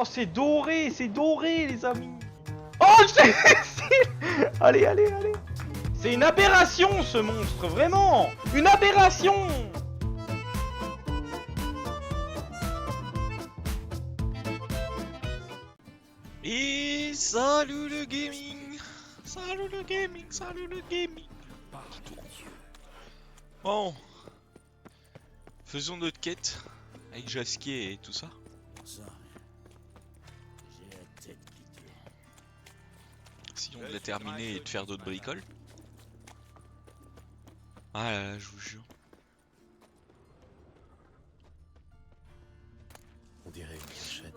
Oh, c'est doré, les amis. Oh, allez, allez, allez. C'est une aberration, ce monstre, vraiment. Une aberration. Et salut le gaming. Salut le gaming, salut le gaming. Bon, faisons notre quête avec Jasquier et tout ça. Sinon de la terminer et de faire d'autres bricoles. Ah là là, je vous jure. On dirait une cachette.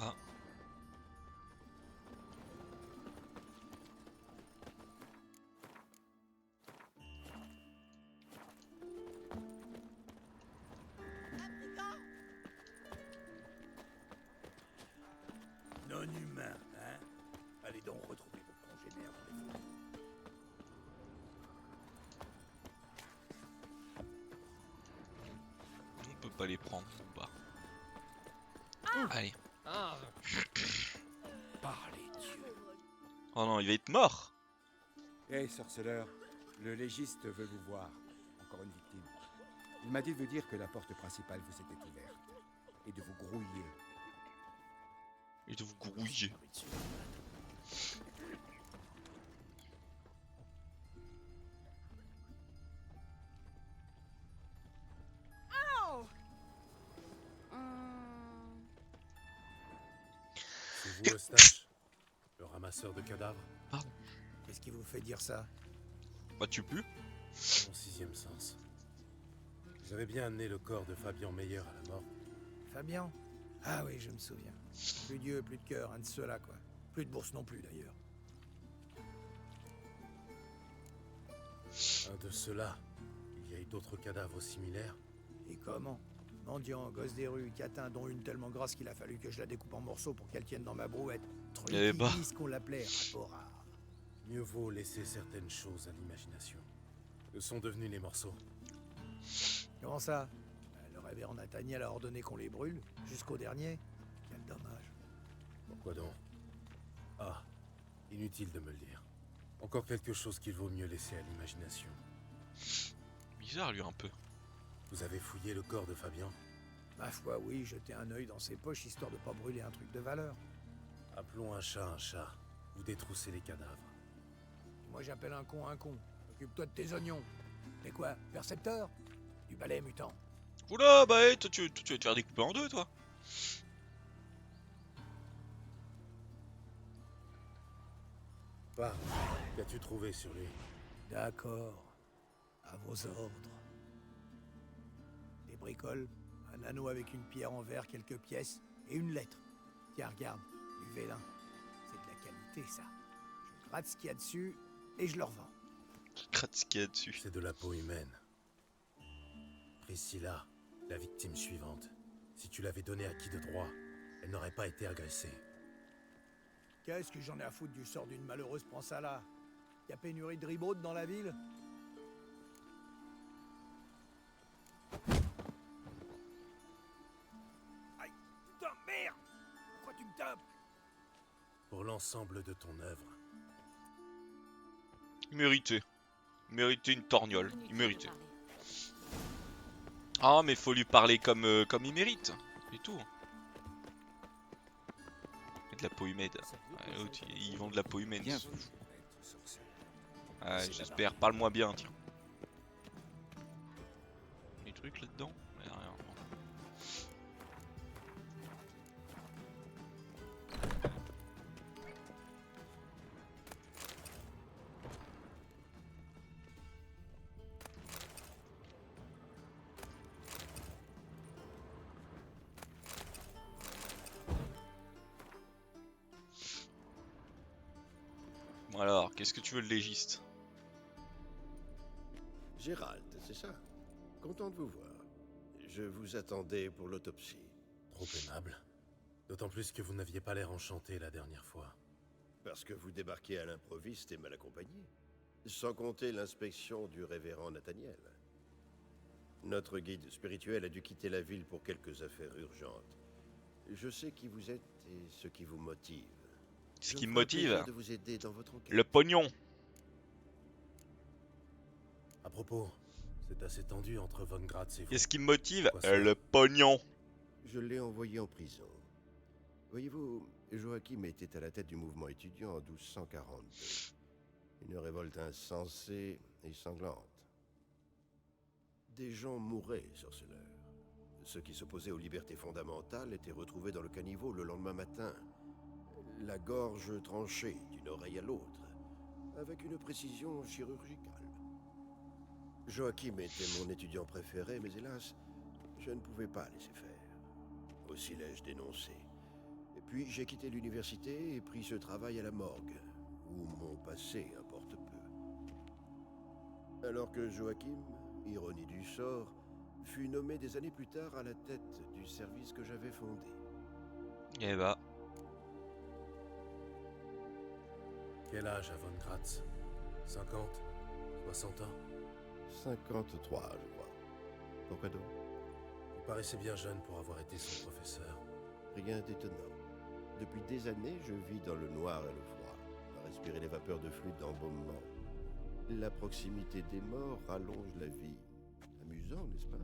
Ah. Non-humain, hein? Allez donc retrouver vos congénères dans les forêts. On peut pas les prendre ou pas. Allez. Par les dieux. Oh non, il va être mort. Hé, sorceleur, le légiste veut vous voir. Encore une victime. Il m'a dit de vous dire que la porte principale vous était ouverte. Et de vous grouiller. Et de vous grouiller. C'est vous, Eustache, le ramasseur de cadavres? Pardon. Qu'est-ce qui vous fait dire ça? Bah tu pues. Mon sixième sens. Vous avez bien amené le corps de Fabian Meyer à la mort. Fabian? Ah oui, je me souviens. Plus d'yeux, plus de cœur, un de ceux-là, quoi. Plus de bourse non plus, d'ailleurs. Un de ceux-là. Il y a eu d'autres cadavres similaires. Et comment? Mendiant, gosse des rues, catin, dont une tellement grasse qu'il a fallu que je la découpe en morceaux pour qu'elle tienne dans ma brouette. Truc Eh bah. qui disent qu'on l'appelait rapport rare. Mieux vaut laisser certaines choses à l'imagination. Que sont devenus les morceaux? Comment ça? Le révérend Nathaniel a ordonné qu'on les brûle, jusqu'au dernier. Quel dommage. Pourquoi donc? Ah, inutile de me le dire. Encore quelque chose qu'il vaut mieux laisser à l'imagination. Bizarre lui un peu. Vous avez fouillé le corps de Fabian? Ma foi, oui, jeter un œil dans ses poches, histoire de pas brûler un truc de valeur. Appelons un chat un chat. Vous détroussez les cadavres. Moi, j'appelle un con. Occupe-toi de tes oignons. T'es quoi, percepteur? Du balai mutant. Oula, bah hey, toi, tu vas te faire découper en deux, toi. Parle. Qu'as-tu trouvé sur lui? D'accord. À vos ordres. Des bricoles, un anneau avec une pierre en verre, quelques pièces, et une lettre. Tiens, regarde, du vélin. C'est de la qualité, ça. Je gratte ce qu'il y a dessus, et je le revends. Gratte ce qu'il y a dessus. C'est de la peau humaine. Priscilla, la victime suivante. Si tu l'avais donnée à qui de droit, elle n'aurait pas été agressée. Qu'est-ce que j'en ai à foutre du sort d'une malheureuse, prends ça là. Y a pénurie de ribaudes dans la ville? Aïe, putain, merde! Pourquoi tu me tapes? Pour l'ensemble de ton œuvre. Il méritait. Il méritait une torgnole. Il méritait. Ah, mais faut lui parler comme il mérite. C'est tout. Et de la peau humaine. Ouais, l'autre, ils vendent de la peau humaine. Ah, j'espère. Parle-moi bien, tiens. Des trucs là-dedans? Ouais, rien. Bon alors, qu'est-ce que tu veux le légiste? Gérald, c'est ça? Content de vous voir. Je vous attendais pour l'autopsie. Trop aimable. D'autant plus que vous n'aviez pas l'air enchanté la dernière fois. Parce que vous débarquez à l'improviste et mal accompagné. Sans compter l'inspection du révérend Nathaniel. Notre guide spirituel a dû quitter la ville pour quelques affaires urgentes. Je sais qui vous êtes et ce qui vous motive. Ce Je qui me ferai un plaisir motive, de vous aider dans votre enquête. le pognon. À propos, c'est assez tendu entre Von Gratz et vous. Qu'est-ce qui me motive? Quoi, ça Le pognon. Je l'ai envoyé en prison. Voyez-vous, Joachim était à la tête du mouvement étudiant en 1242. Une révolte insensée et sanglante. Des gens mouraient, sorceleur. Ceux qui s'opposaient aux libertés fondamentales étaient retrouvés dans le caniveau le lendemain matin, la gorge tranchée d'une oreille à l'autre, avec une précision chirurgicale. Joachim était mon étudiant préféré, mais hélas, je ne pouvais pas laisser faire. Aussi l'ai-je dénoncé. Et puis j'ai quitté l'université et pris ce travail à la morgue, où mon passé importe peu. Alors que Joachim, ironie du sort, fut nommé des années plus tard à la tête du service que j'avais fondé. Eh bah, Quel âge a Von Gratz? 50? 60 ans? 53, je crois. Pourquoi donc? Vous paraissez bien jeune pour avoir été son professeur. Rien d'étonnant. Depuis des années, je vis dans le noir et le froid, à respirer les vapeurs de fluide d'embaumement. La proximité des morts rallonge la vie. Amusant, n'est-ce pas?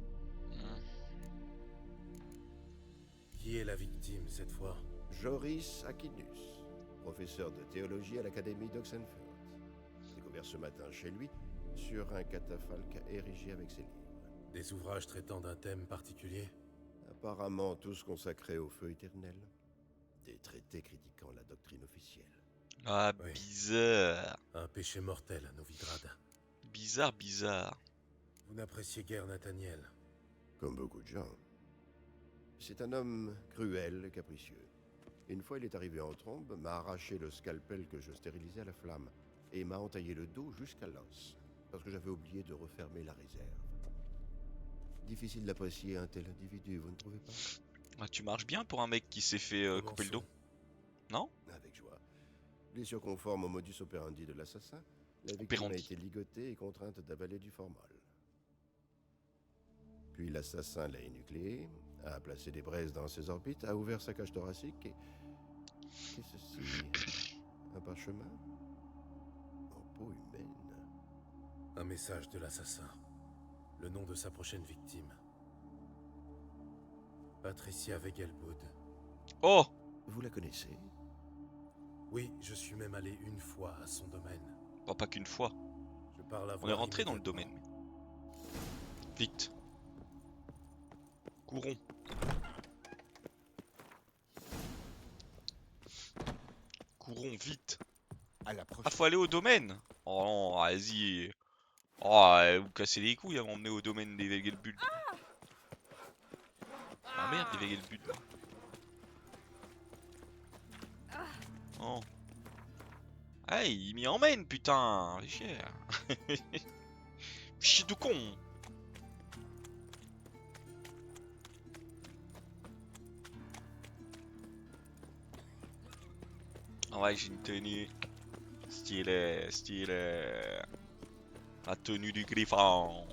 Qui est la victime cette fois? Joris Akinus, professeur de théologie à l'Académie d'Oxenfurt. Découvert ce matin chez lui, sur un catafalque érigé avec ses livres. Des ouvrages traitant d'un thème particulier? Apparemment tous consacrés au feu éternel. Des traités critiquant la doctrine officielle. ah, Oui. bizarre. Un péché mortel à Novigrad. Bizarre, bizarre. Vous n'appréciez guère Nathaniel. Comme beaucoup de gens. C'est un homme cruel et capricieux. Une fois, il est arrivé en trombe, m'a arraché le scalpel que je stérilisais à la flamme, et m'a entaillé le dos jusqu'à l'os, parce que j'avais oublié de refermer la réserve. Difficile d'apprécier un tel individu, vous ne trouvez pas? Ah, tu marches bien pour un mec qui s'est fait couper le dos. Commençons. Non? Avec joie. Blessure conforme au modus operandi de l'assassin, la victime a Operandi. été ligotée et contrainte d'avaler du formol. Puis l'assassin l'a énucléé, a placé des braises dans ses orbites, a ouvert sa cage thoracique et... Qu'est-ce ceci? Un parchemin? En peau humaine. Un message de l'assassin. Le nom de sa prochaine victime. Patricia Wegelbud. Oh! Vous la connaissez? Oui, je suis même allé une fois à son domaine. Bon, pas qu'une fois. Je pars la On est voir rentré dans le immédiatement. domaine. Vite. Courons. Courons vite. À la Ah, prochaine. faut aller au domaine. Oh non, vas-y. Oh, vous cassez les couilles à m'emmener au domaine des Wegelbud. Ah merde, des Wegelbud. Oh. Ah, il m'y emmène, putain. Fais chier. Chier de con. Ah ouais, j'ai une tenue stylée, stylée. La tenue du griffon.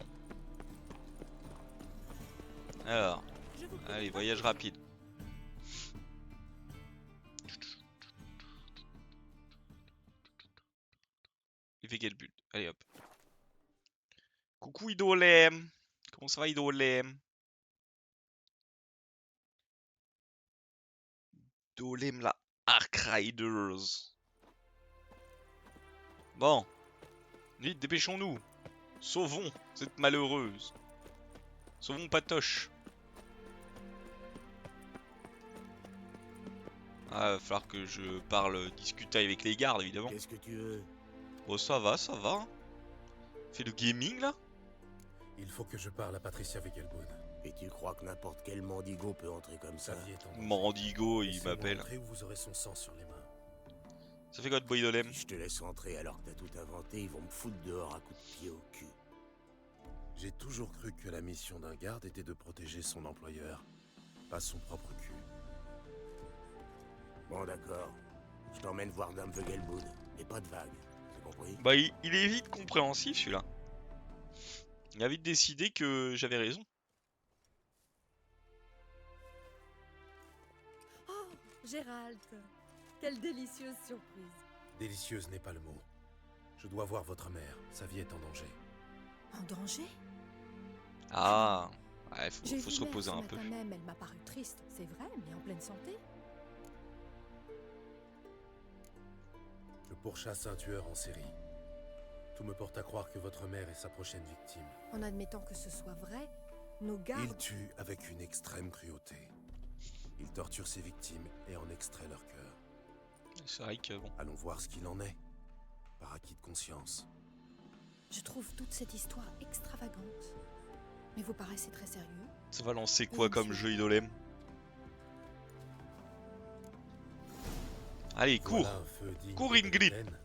Alors, allez, voyage rapide. Wegelbud, allez hop. Coucou Idolem. Comment ça va Idolem? Idolem la Ark Riders. Bon. Vite, dépêchons-nous. Sauvons cette malheureuse. Sauvons Patoche. Ah, va falloir que je parle, discute avec les gardes évidemment. Qu'est-ce que tu veux? Oh, ça va, ça va. Fais le gaming là? Il faut que je parle à Patricia Wegelbud. Et tu crois que n'importe quel mendigo peut entrer comme Sa ça? vie est en danger. Mandigo, il Laissez-moi m'appelle. entrer ou vous aurez son sang sur les mains. Ça fait quoi de boy Idolem? Si je te laisse entrer alors que t'as tout inventé, ils vont me foutre dehors à coups de pied au cul. J'ai toujours cru que la mission d'un garde était de protéger son employeur, pas son propre cul. Bon d'accord, je t'emmène voir Dame Wegelbud, mais pas de vagues, c'est compris? Bah il est vite compréhensif celui-là. Il a vite décidé que j'avais raison. Oh, Gérald, quelle délicieuse surprise. Délicieuse n'est pas le mot. Je dois voir votre mère. Sa vie est en danger. En danger? Ah, ouais, J'ai faut vu se Mère reposer ce un peu. matin même, elle m'a paru triste, c'est vrai, mais en pleine santé. Je pourchasse un tueur en série. Tout me porte à croire que votre mère est sa prochaine victime. En admettant que ce soit vrai, nos Il gardes... tue avec une extrême cruauté. Il torture ses victimes et en extrait leur cœur. C'est vrai que bon. Allons voir ce qu'il en est. Par acquis de conscience. Je trouve toute cette histoire extravagante. Mais vous paraissez très sérieux. Ça va lancer quoi comme jeu Idolem? Allez, cours! Voilà un feu digne Cours, de Ingrid. Madeleine,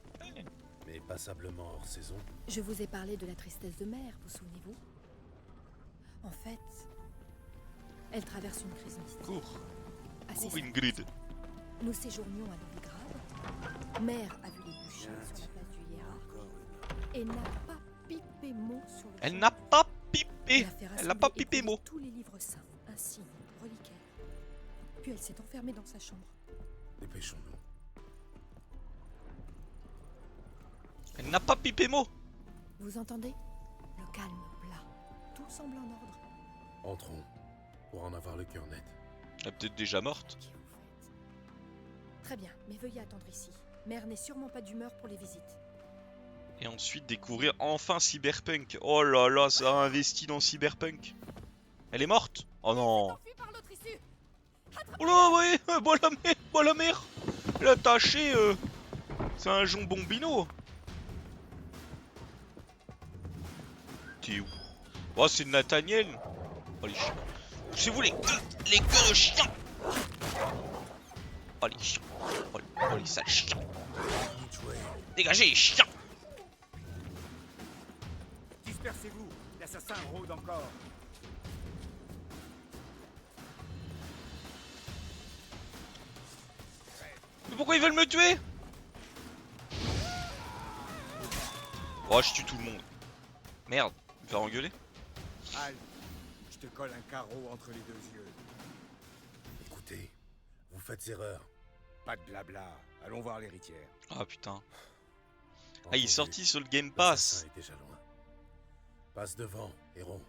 mais passablement hors saison. Je vous ai parlé de la tristesse de Mère, vous souvenez-vous? En fait, elle traverse une crise mystique. Cours! Assez Cours, simple. Ingrid! Nous séjournions à Novigrad. Mère a vu les bûchers sur la place du Hiérarque et n'a pas pipé mot sur le Elle champ. n'a pas pipé! Elle a fait Elle n'a pas rassembler et pipé brûler mot! tous les livres saints, ainsi reliquaires. Puis elle s'est enfermée dans sa chambre. Dépêchons-nous. Elle n'a pas pipé mot! Vous entendez? Le calme plat. Tout semble en ordre. Entrons, pour en avoir le cœur net. Elle est peut-être déjà morte. Qui vous faites? Très bien, mais veuillez attendre ici. Mère n'est sûrement pas d'humeur pour les visites. Et ensuite découvrir enfin Cyberpunk. Oh là là, ça a investi dans Cyberpunk. Elle est morte? Oh non! Enfui par l'autre issue. Oh là, ouais, bois la mer! Elle a taché, c'est un jambon bino. T'es où? Oh, c'est Nathaniel. Oh les chiens. C'est vous les gueux de chiens. Oh les chiens. Oh les sales chiens. Dégagez les chiens. Dispersez-vous, l'assassin rôde encore. Mais pourquoi ils veulent me tuer? Oh, je tue tout le monde. Merde, me faire engueuler. Al, je te colle un carreau entre les deux yeux. Écoutez, vous faites erreur. Pas de blabla, allons voir l'héritière. Ah putain. Ah, il est Entendu. sorti sur le Game L'assassin Pass. est déjà loin. Passe devant, héros.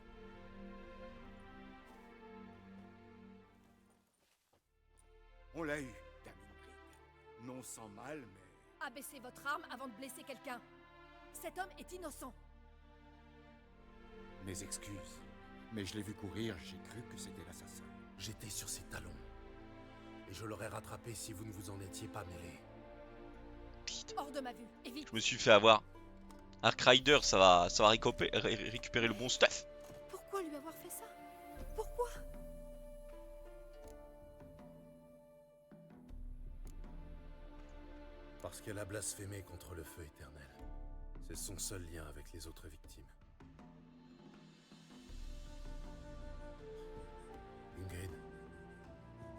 On l'a eu, Dame Ingrid. Non sans mal, mais... Abaissez votre arme avant de blesser quelqu'un. Cet homme est innocent. Mes excuses. Mais je l'ai vu courir, j'ai cru que c'était l'assassin. J'étais sur ses talons. Et je l'aurais rattrapé si vous ne vous en étiez pas mêlé. Hors de ma vue, et vite. Je me suis fait avoir. Ark Rider, ça va récupérer le bon stuff. Pourquoi lui avoir fait ça? Pourquoi? Parce qu'elle a blasphémé contre le feu éternel. C'est son seul lien avec les autres victimes. Ingrid,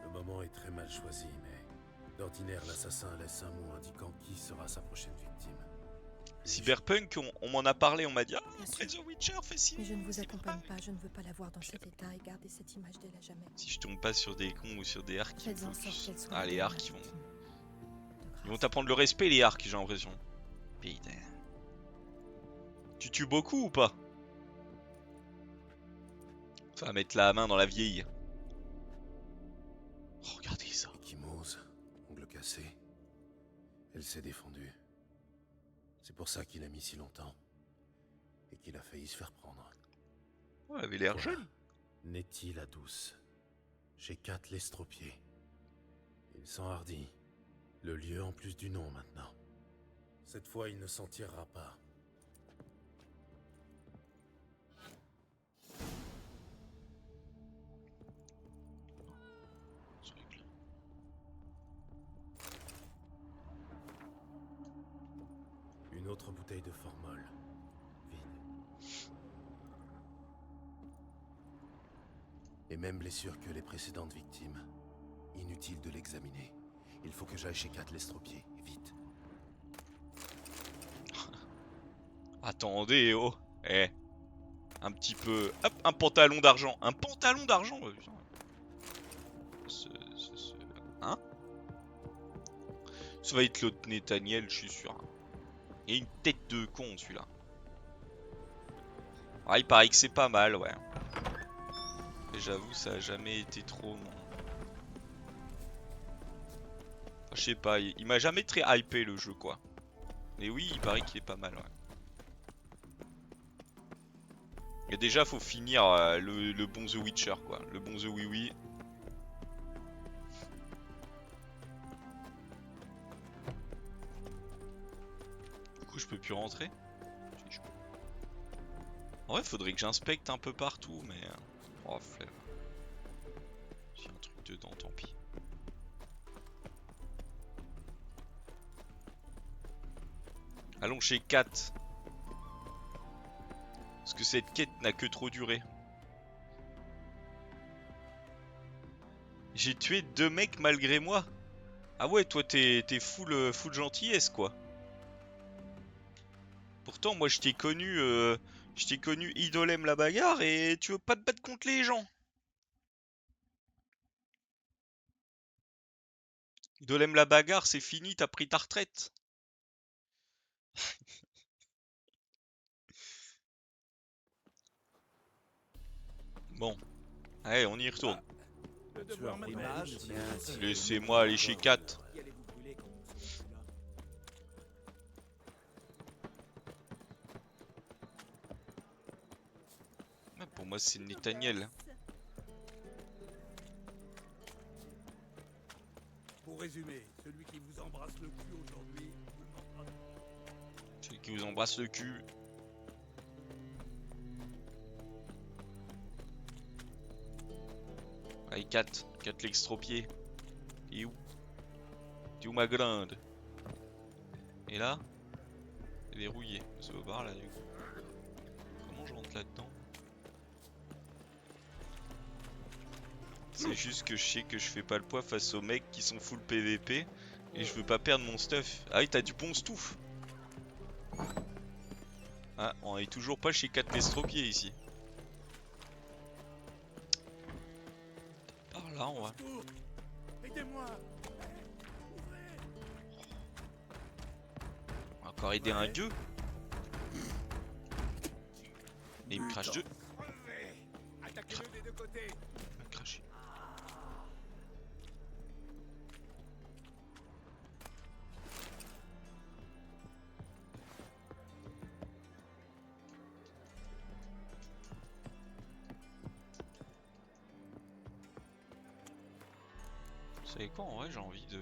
le moment est très mal choisi, mais d'ordinaire, l'assassin laisse un mot indiquant qui sera sa prochaine victime. Cyberpunk, on m'en a parlé, on m'a dit ah, Bien après sûr. The Witcher, fais ci. Mais je ne vous accompagne pas, je ne veux pas la voir dans cet état et garder cette image d'elle à jamais. Si je tombe pas sur des cons ou sur des arcs qui me Faites en sorte focus. qu'elle soit... Ah, la les dernière arcs, ils vont victime. De ils vont grâce. t'apprendre le respect, les arcs, j'ai l'impression. Putain. Tu tues beaucoup ou pas? Ça va mettre la main dans la vieille. Oh, regardez ça. Ekimose, ongle cassé. Elle s'est défendue. C'est pour ça qu'il a mis si longtemps. Et qu'il a failli se faire prendre. Ouais, elle avait l'air Voilà. jeune. Nettie la douce. Chez Kat l'estropié. Il s'enhardit. Le lieu en plus du nom maintenant. Cette fois, il ne s'en tirera pas. Une autre bouteille de formol. Vide. Et même blessure que les précédentes victimes. Inutile de l'examiner. Il faut que j'aille chez Kat l'estropié. Vite. Attendez, oh. Eh. un petit peu... Hop, un pantalon d'argent. Un pantalon d'argent putain. Hein? Ça va être l'autre Nathaniel, je suis sûr. Et une tête de con celui-là. Ah, il paraît que c'est pas mal, ouais. Et j'avoue, ça a jamais été trop... Je sais pas, il m'a jamais très hypé le jeu, quoi. Mais oui, il paraît qu'il est pas mal, ouais. Et déjà, faut finir le bon The Witcher, quoi. Le bon The Oui Oui. Du coup, je peux plus rentrer. En vrai, faudrait que j'inspecte un peu partout, mais... Oh, flemme. S'il y a un truc dedans, tant pis. Allons chez Kat. Parce que cette quête n'a que trop duré. J'ai tué 2 mecs malgré moi. Ah ouais, toi t'es full gentillesse quoi. Pourtant moi je t'ai connu idolème la bagarre et tu veux pas te battre contre les gens. Idolème la bagarre, c'est fini, t'as pris ta retraite. Bon, allez, on y retourne. Laissez-moi aller chez Kat. Pour moi c'est Nathaniel. Pour résumer, celui qui vous embrasse le cul aujourd'hui, Celui qui vous embrasse le cul. Allez, Kat l'extropié. T'es où? T'es où ma grande? Et là? C'est verrouillé. C'est au bar là du coup. Comment je rentre là-dedans? C'est juste que je sais que je fais pas le poids face aux mecs qui sont full PVP. Et je veux pas perdre mon stuff. Ah oui, t'as du bon stuff. Ah, on est toujours pas chez Kat l'estropié ici. Par là, on va. aidez-moi. On va encore aider un gueux. Et il me crache deux. Attaquez-le des deux côtés. Il m'a craché. Vous savez quoi, en vrai, j'ai envie de...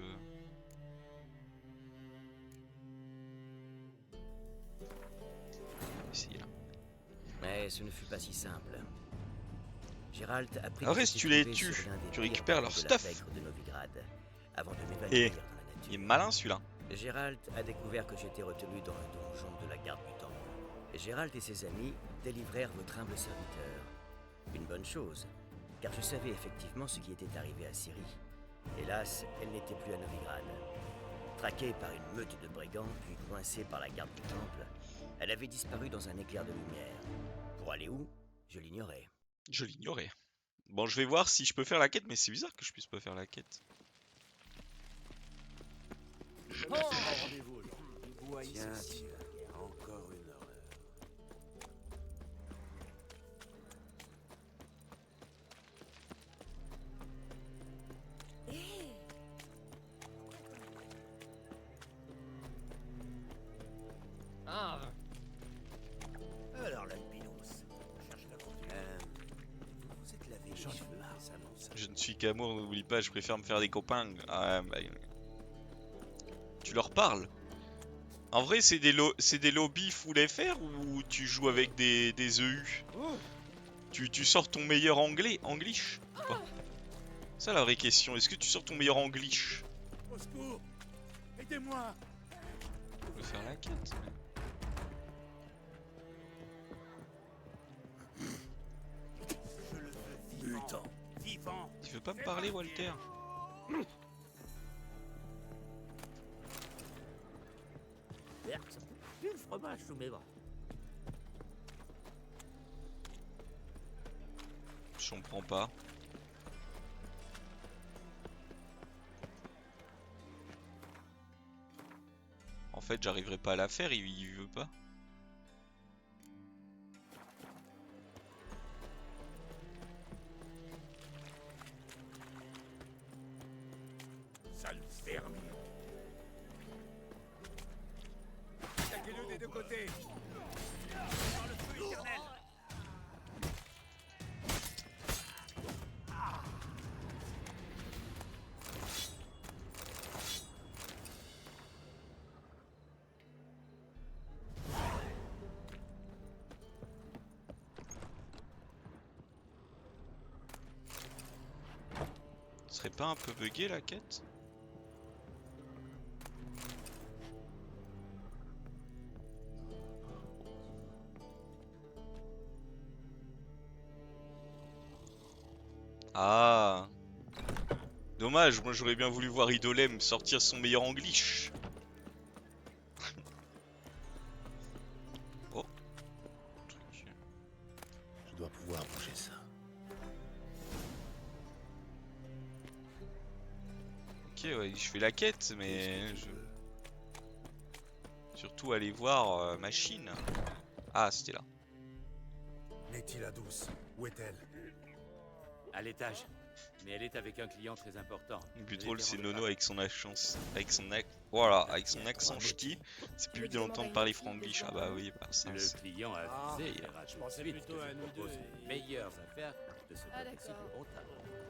Essayer là. Mais ce ne fut pas si simple. Gérald a pris Après, si tu les tues, tu récupères leur stuff. de Novigrad, avant de Et m'évanouir dans la nature. il est malin celui-là. Gérald a découvert que j'étais retenu dans le donjon de la garde du temple. Gérald et ses amis délivrèrent votre humble serviteur. Une bonne chose, car je savais effectivement ce qui était arrivé à Ciri. Hélas, elle n'était plus à Novigrad. Traquée par une meute de brigands, puis coincée par la garde du temple, elle avait disparu dans un éclair de lumière. Pour aller où? Je l'ignorais. Je l'ignorais. Bon, je vais voir si je peux faire la quête, mais c'est bizarre que je puisse pas faire la quête. Tiens, encore une horreur. Alors l'albinos, cherche la fortune. Vous êtes lavé les cheveux récemment, ça. Je ne suis qu'amour, n'oublie pas, je préfère me faire des copains. Ah, bah, tu leur parles? En vrai, c'est des lobbies full FR ou tu joues avec des EU? Tu sors ton meilleur anglais, anglish? Ou pas? Ça la vraie question, est-ce que tu sors ton meilleur anglish? Au secours, aidez-moi. On peut faire la quête. Je le veux vivant. Vivant. Tu veux pas me parler, Walter? Verte, du fromage sous mes bras. Je comprends pas. En fait, j'arriverai pas à la faire, il veut pas. Sale ferme. Attaquez-le des deux côtés. Dans le feu éternel. Ce serait pas un peu bugué la quête? Ah, dommage, moi j'aurais bien voulu voir Idolem sortir son meilleur English. Oh. Truc. Je dois pouvoir bouger ça. Ok, ouais, je fais la quête, mais je... Surtout aller voir Machine. Ah, c'était là. Nettie la douce, où est-elle? À l'étage. Mais elle est avec un client très important. Le plus Ne drôle, les c'est dérangez Nono pas. avec son accent, voilà, avec son accent ch'ti. C'est plus vite d'entendre parler franglish. Ah bah oui, bah ça. Le client a visé. je pensais plutôt à nous deux Les meilleures affaires de ce Ah, possible d'accord. comptable.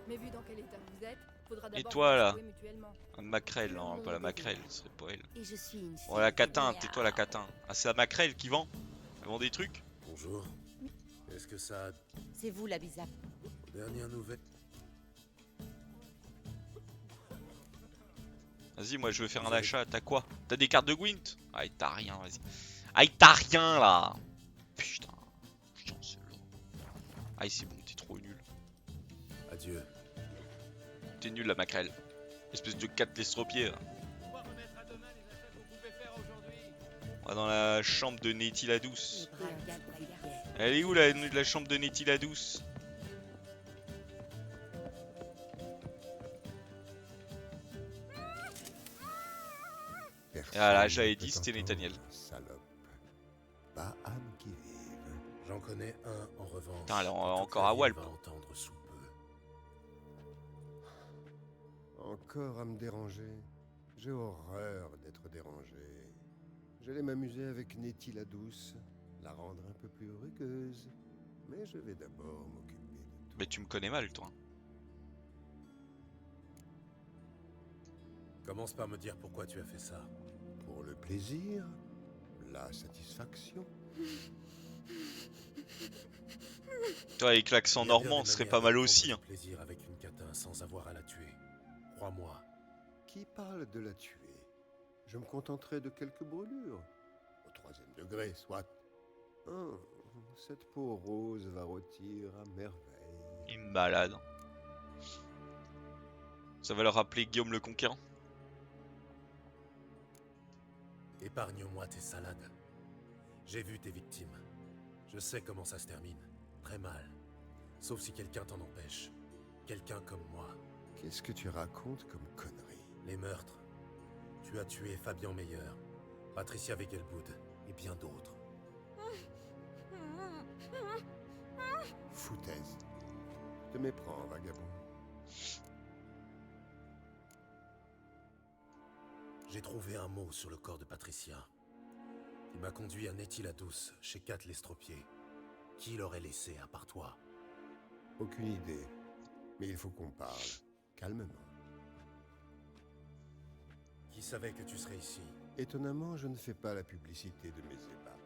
Mais vu dans quel état vous êtes, faudra d'abord toi, vous là avouer mutuellement. Un maquerelle, non, pas la maquerelle, ce serait pas elle. Et je suis une fille. Oh la catin, de tais-toi la catin. Ah, c'est la maquerelle qui vend? Elle vend des trucs? Bonjour. Est-ce que ça a... C'est vous la bizarre. Dernière nouvelle? Vas-y, moi je veux faire un achat. T'as quoi? T'as des cartes de Gwent? Ah, t'as rien, vas-y. Ah, t'as rien là! Putain, putain, c'est long. Ah, c'est bon, t'es trop nul. Adieu. T'es nul la maquerelle. Espèce de 4 l'estropié. On va dans la chambre de Nettie la douce. Elle est où la chambre de Nettie la douce? Ah là, j'avais dit, c'était Nathaniel. Salope. Pas âme qui vive. J'en connais un en revanche. Putain, elle est que toute encore la à ville Walp. va entendre sous peu. Encore à me déranger. J'ai horreur d'être dérangé. J'allais m'amuser avec Nettie la douce, la rendre un peu plus rugueuse. Mais je vais d'abord m'occuper de tout. Mais tu me connais mal, toi. Commence par me dire pourquoi tu as fait ça. Pour le plaisir, la satisfaction. Toi, avec l'accent Il y a bien normand, des ce serait manières pas mal de aussi. prendre Hein. du plaisir avec une catin sans avoir à la tuer. Crois-moi. Qui parle de la tuer? Je me contenterai de quelques brûlures. Au 3e degré, soit. Oh, cette peau rose va rôtir à merveille. Il me balade. Ça va leur rappeler Guillaume le Conquérant. Épargne-moi tes salades. J'ai vu tes victimes. Je sais comment ça se termine. Très mal. Sauf si quelqu'un t'en empêche. Quelqu'un comme moi. Qu'est-ce que tu racontes comme connerie? Les meurtres. Tu as tué Fabian Meyer, Patricia Wegelbud et bien d'autres. Foutaise. Te méprends, vagabond. J'ai trouvé un mot sur le corps de Patricia. Il m'a conduit à Nettie la douce, chez Kat l'estropié. Qui l'aurait laissé à part toi? Aucune idée. Mais il faut qu'on parle. Calmement. Qui savait que tu serais ici? Étonnamment, je ne fais pas la publicité de mes ébats.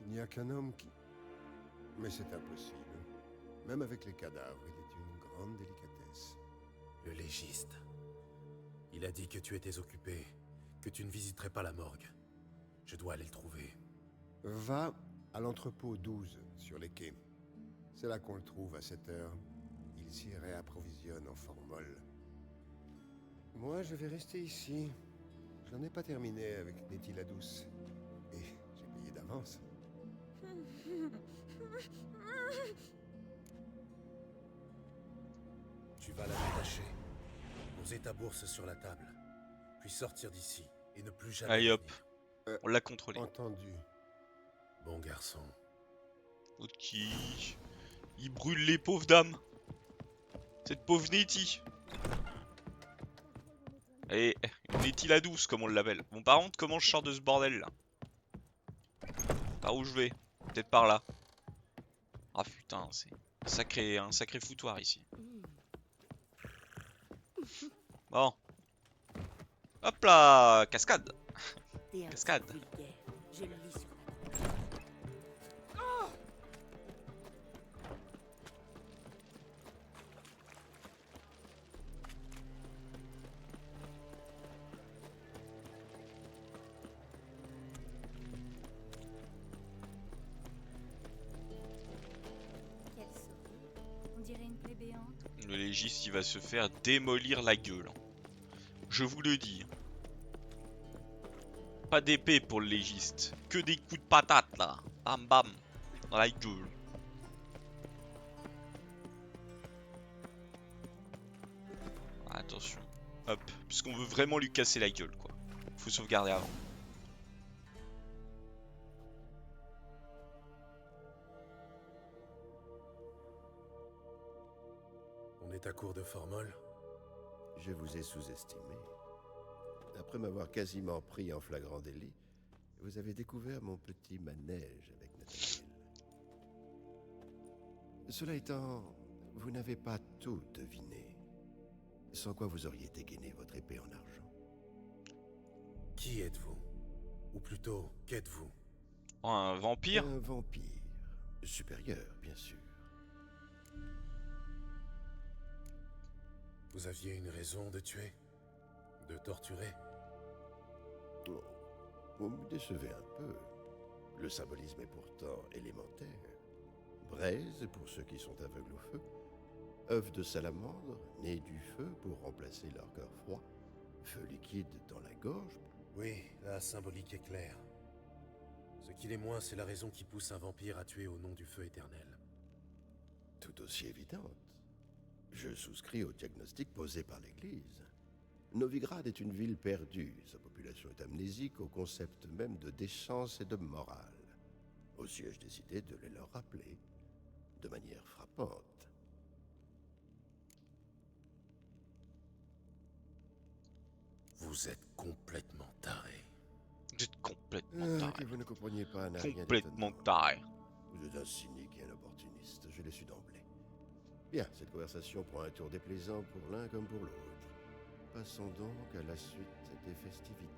Il n'y a qu'un homme qui... Mais c'est impossible. Même avec les cadavres, il est une grande délicatesse. Le légiste. Il a dit que tu étais occupé, que tu ne visiterais pas la morgue. Je dois aller le trouver. Va à l'entrepôt 12, sur les quais. C'est là qu'on le trouve à cette heure. Il s'y réapprovisionne en formol. Moi, je vais rester ici. Je n'en ai pas terminé avec Nettie la douce. Et j'ai payé d'avance. Tu vas la détacher, poser ta bourse sur la table, puis sortir d'ici et ne plus jamais. Allez hop, revenir. on l'a contrôlé. Entendu. Bon garçon. Ok. Il brûle les pauvres dames. Cette pauvre Nettie. Et Nettie la douce, comme on l'appelle. Bon, par contre, comment je sors de ce bordel là? Par où je vais? Peut-être par là. Ah putain, c'est un sacré foutoir ici. Bon. Hop là, cascade. T'es un Cascade. type vulgaire. Je le lis sur Quel sourire. On dirait une plaie béante. Le légiste, il va se faire démolir la gueule. Je vous le dis. Pas d'épée pour le légiste. Que des coups de patate là. Bam bam. Dans la gueule. Attention. Hop. Puisqu'on veut vraiment lui casser la gueule quoi. Faut sauvegarder avant. On est à court de formol. Je vous ai sous-estimé. Après m'avoir quasiment pris en flagrant délit, vous avez découvert mon petit manège avec Nathaniel. Cela étant, vous n'avez pas tout deviné. Sans quoi vous auriez dégainé votre épée en argent. Qui êtes-vous? Ou plutôt, qu'êtes-vous? Oh, un vampire? Un vampire. Supérieur, bien sûr. Vous aviez une raison de tuer? De torturer? Oh, vous me décevez un peu. Le symbolisme est pourtant élémentaire. Braise pour ceux qui sont aveugles au feu. œufs de salamandre, nés du feu pour remplacer leur cœur froid, feu liquide dans la gorge. Oui, la symbolique est claire. Ce qu'il est moins, c'est la raison qui pousse un vampire à tuer au nom du feu éternel. Tout aussi évidente. Je souscris au diagnostic posé par l'Église. Novigrad est une ville perdue. Sa population est amnésique au concept même de décence et de morale. Aussi ai-je décidé de les leur rappeler, de manière frappante. Vous êtes complètement taré. Vous êtes complètement taré. Que vous ne compreniez pas n'a rien Complètement d'étonnant. taré. Vous êtes un cynique et un opportuniste, je l'ai su d'emblée. Bien, cette conversation prend un tour déplaisant pour l'un comme pour l'autre. Passons donc à la suite des festivités.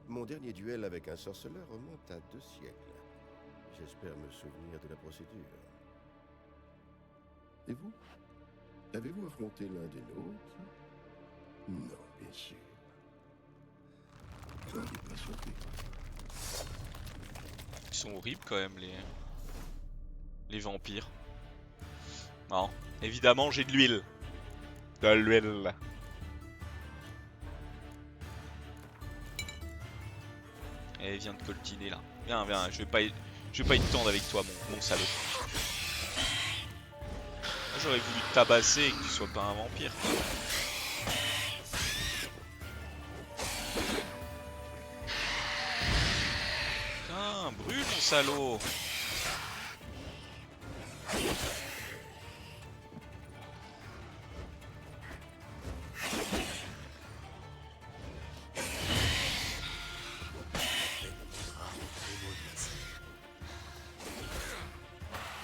Mon dernier duel avec un sorceleur remonte à 2 siècles. J'espère me souvenir de la procédure. Et vous? Avez-vous affronté l'un des nôtres? Non, bien sûr. Vous n'auriez pas sauté. Ils sont horribles quand même les vampires. Non, évidemment j'ai de l'huile. De l'huile. Elle vient de coltiner là. Viens, viens, je vais pas y tendre avec toi mon salaud. Moi, j'aurais voulu te tabasser et que tu sois pas un vampire. Putain, brûle mon salaud.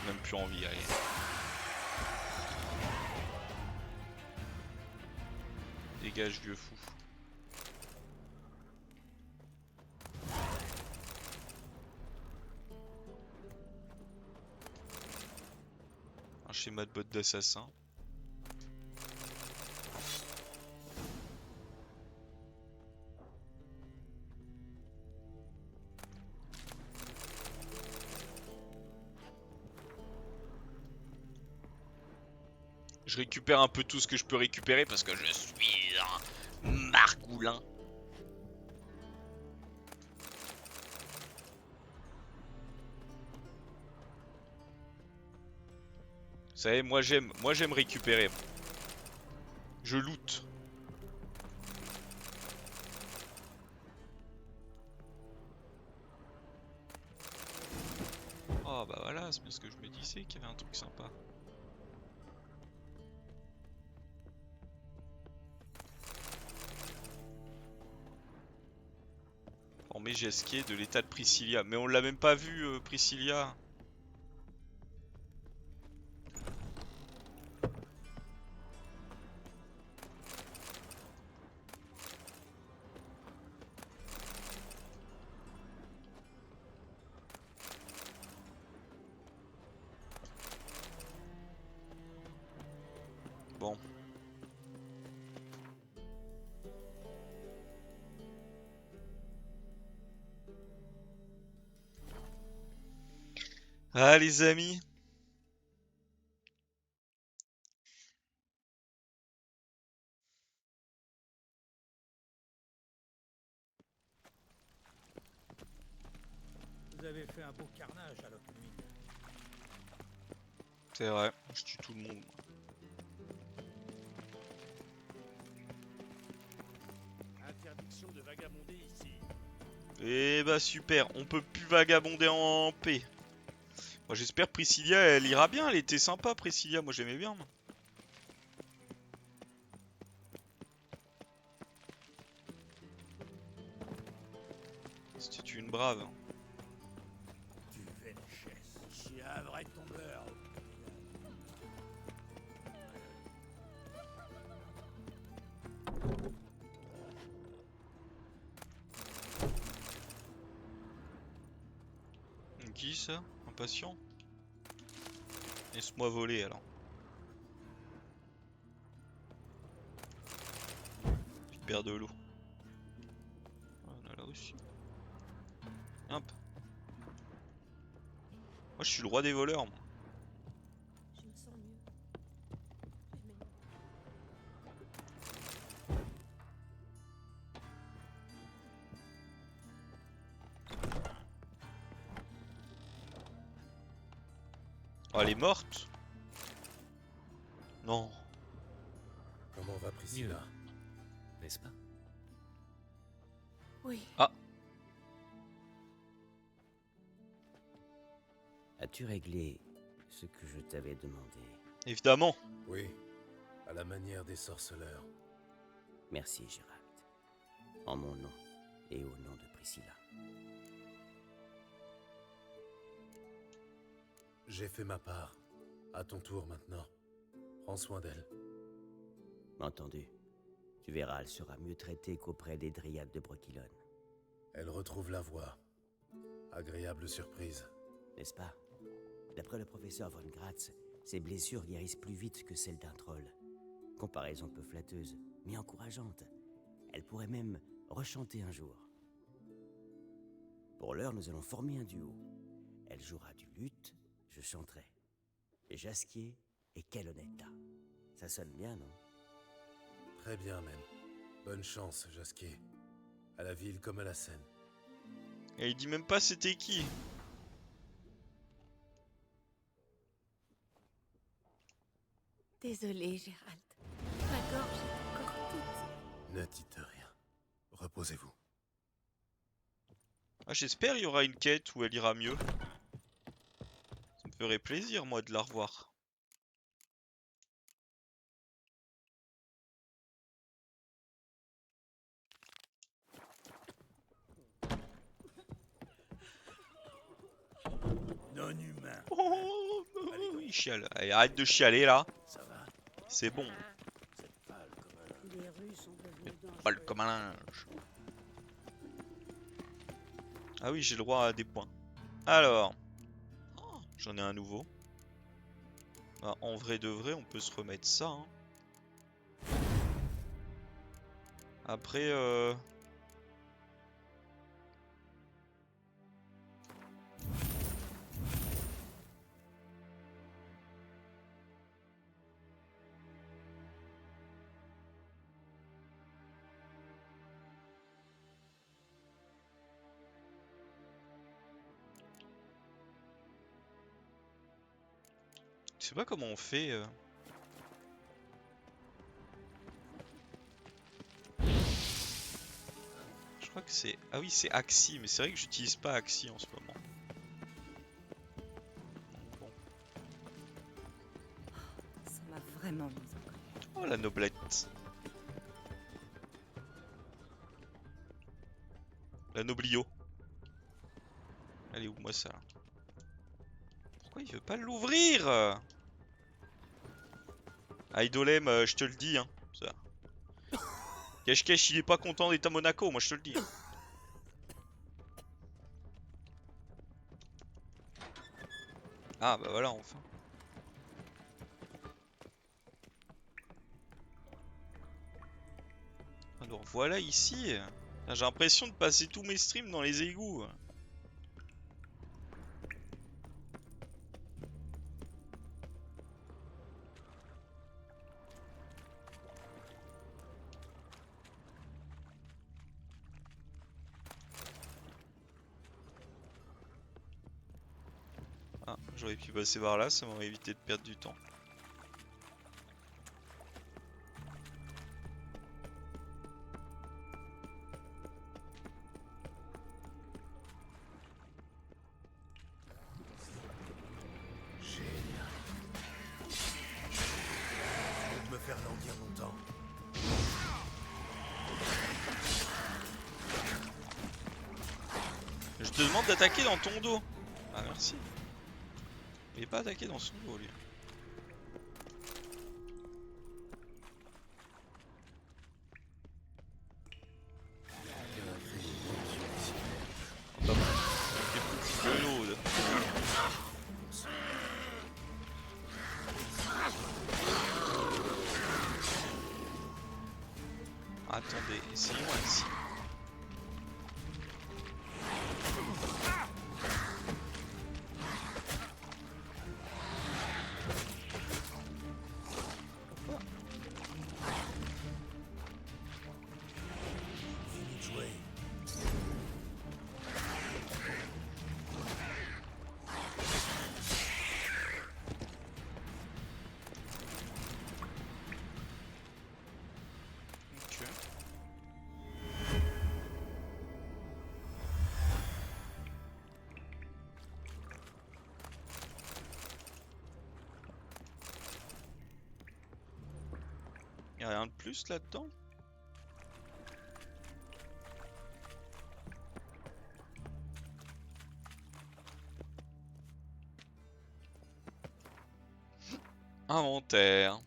Même plus envie, allez. Dégage, vieux fou. Un schéma de botte d'assassin. Je récupère un peu tout ce que je peux récupérer parce que je suis un margoulin. savez, moi j'aime récupérer. Je loot. Oh bah voilà, c'est bien ce que je me disais qu'il y avait un truc sympa. Formé Jasquier de l'état de Priscilla. Mais on l'a même pas vu, Priscilla. Bon. Ah les amis. Vous avez fait un beau carnage à l'Ocumine. C'est vrai, je tue tout le monde. Interdiction de vagabonder ici. Et bah super, on peut plus vagabonder en paix. Moi j'espère Priscilla elle ira bien, elle était sympa Priscilla, moi j'aimais bien. Moi. C'était une brave. Tu fais une chaise. Je suis un vrai tombeur. Qui ça? Impatient? Laisse-moi voler alors. Je perds de l'eau. Ah, on a là aussi. Hop. Moi je suis le roi des voleurs moi. Je me sens mieux. Mais non. Oh elle est morte? Non. Comment va Priscilla? N'est-ce pas? Oui. Ah. As-tu réglé ce que je t'avais demandé? Évidemment. Oui, à la manière des sorceleurs. Merci, Gérald. En mon nom et au nom de Priscilla. J'ai fait ma part. À ton tour maintenant. Prends soin d'elle. Entendu. Tu verras, elle sera mieux traitée qu'auprès des dryades de Brokilon. Elle retrouve la voie. Agréable surprise. N'est-ce pas? D'après le professeur Von Gratz, ses blessures guérissent plus vite que celles d'un troll. Comparaison peu flatteuse, mais encourageante. Elle pourrait même rechanter un jour. Pour l'heure, nous allons former un duo. Elle jouera du luth, je chanterai. Jasquier et Kelonetta. Ça sonne bien, non? Très bien même. Bonne chance, Jasquier. À la ville comme à la Seine. Et il dit même pas c'était qui. Désolée, Gérald. Ma gorge est encore toute. Ne dites rien. Reposez-vous. Ah j'espère il y aura une quête où elle ira mieux. Ça me ferait plaisir moi de la revoir. Non humain. Oh, il chiale. Allez, arrête de chialer là. Ça va? C'est bon. C'est pâle comme un... Les rues sont devenues Pas le dangereuses. comme un linge. Ah oui, j'ai le droit à des points. Alors. Oh, j'en ai un nouveau. Bah, en vrai de vrai, on peut se remettre ça. Hein. Après, sais pas comment on fait. Je crois que c'est... Ah oui, c'est Axie, mais c'est vrai que j'utilise pas Axie en ce moment. Bon. Ça m'a vraiment mis en colère. Oh la noblette. La noblio. Elle est où moi ça là? Pourquoi il veut pas l'ouvrir? Idolem, je te le dis hein. Ça. Cache-cache, il est pas content d'être à Monaco, moi je te le dis. Ah bah voilà, enfin. Alors voilà ici. J'ai l'impression de passer tous mes streams dans les égouts. Ah, j'aurais pu passer par là, ça m'aurait évité de perdre du temps. Me faire languir longtemps. Je te demande d'attaquer dans ton dos. Ah merci. Il est pas attaqué dans son dos lui. Pas mal. Des petits gueulots. Attendez, essayons ainsi. Fini de jouer. Ok. Y'a rien de plus là-dedans? Inventaire.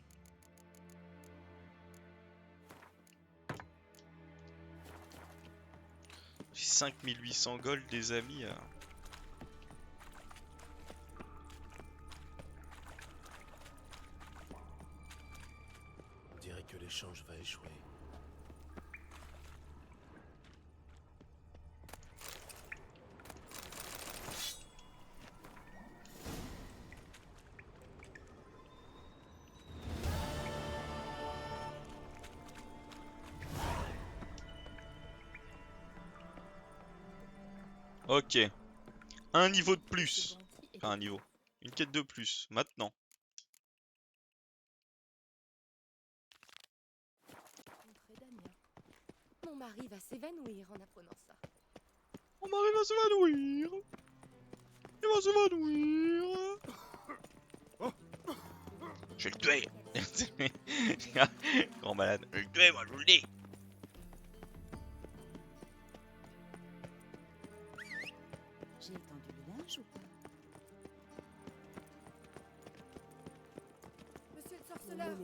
J'ai 5800 gold des amis. On dirait que l'échange va échouer. Ok. Un niveau de plus. Enfin un niveau. Une quête de plus. Maintenant. Mon mari va s'évanouir en apprenant ça. Mon mari va s'évanouir. Il va s'évanouir. Je vais le tuer. Grand malade. Je vais le tuer, moi, je vous le dis. J'ai étendu le linge ou pas? Monsieur le sorceleur,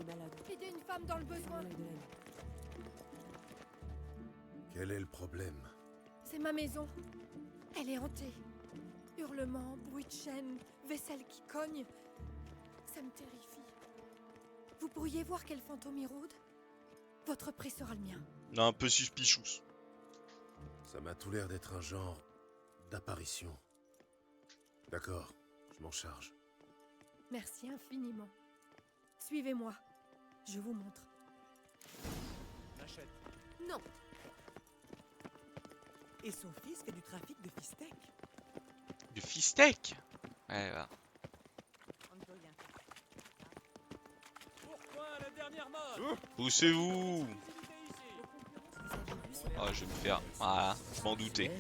aidez une femme dans le besoin. Quel est le problème? C'est ma maison. Elle est hantée. Hurlements, bruit de chaîne, vaisselle qui cogne. Ça me terrifie. Vous pourriez voir quel fantôme y rôde? Votre prix sera le mien. Non, un peu suspicious. Ça m'a tout l'air d'être un genre d'apparition. D'accord, je m'en charge. Merci infiniment. Suivez-moi. Je vous montre. Machette. Non. Et son fils fait du trafic de fistek. Du fistek? Ouais, va. On ne peut rien faire. dernière mode. Poussez-vous. Ah, je vais me faire... Voilà, je m'en doutais.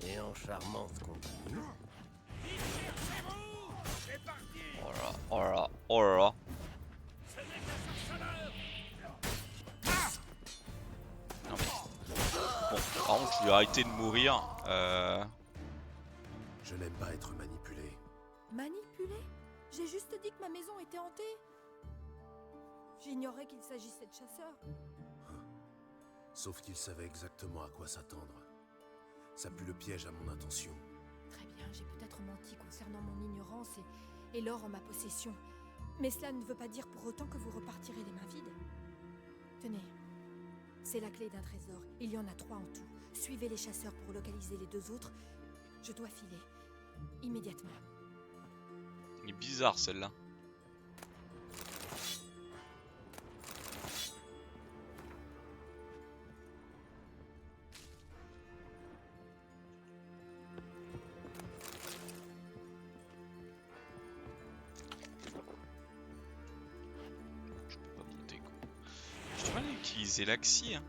Et en charmante compagnie. Oh là là, oh là là, oh là là. Non mais... Bon, par contre, je vais arrêter de mourir. Je n'aime pas être manipulé. Manipulé? J'ai juste dit que ma maison était hantée. J'ignorais qu'il s'agissait de chasseurs. Sauf qu'il savait exactement à quoi s'attendre. Ça pue le piège à mon intention. Très bien, j'ai peut-être menti concernant mon ignorance et l'or en ma possession. Mais cela ne veut pas dire pour autant que vous repartirez les mains vides. Tenez, c'est la clé d'un trésor. Il y en a 3 en tout. Suivez les chasseurs pour localiser les 2 autres. Je dois filer. Immédiatement. Elle est bizarre celle-là. Je peux pas monter quoi. J'ai du mal à utiliser l'axi hein.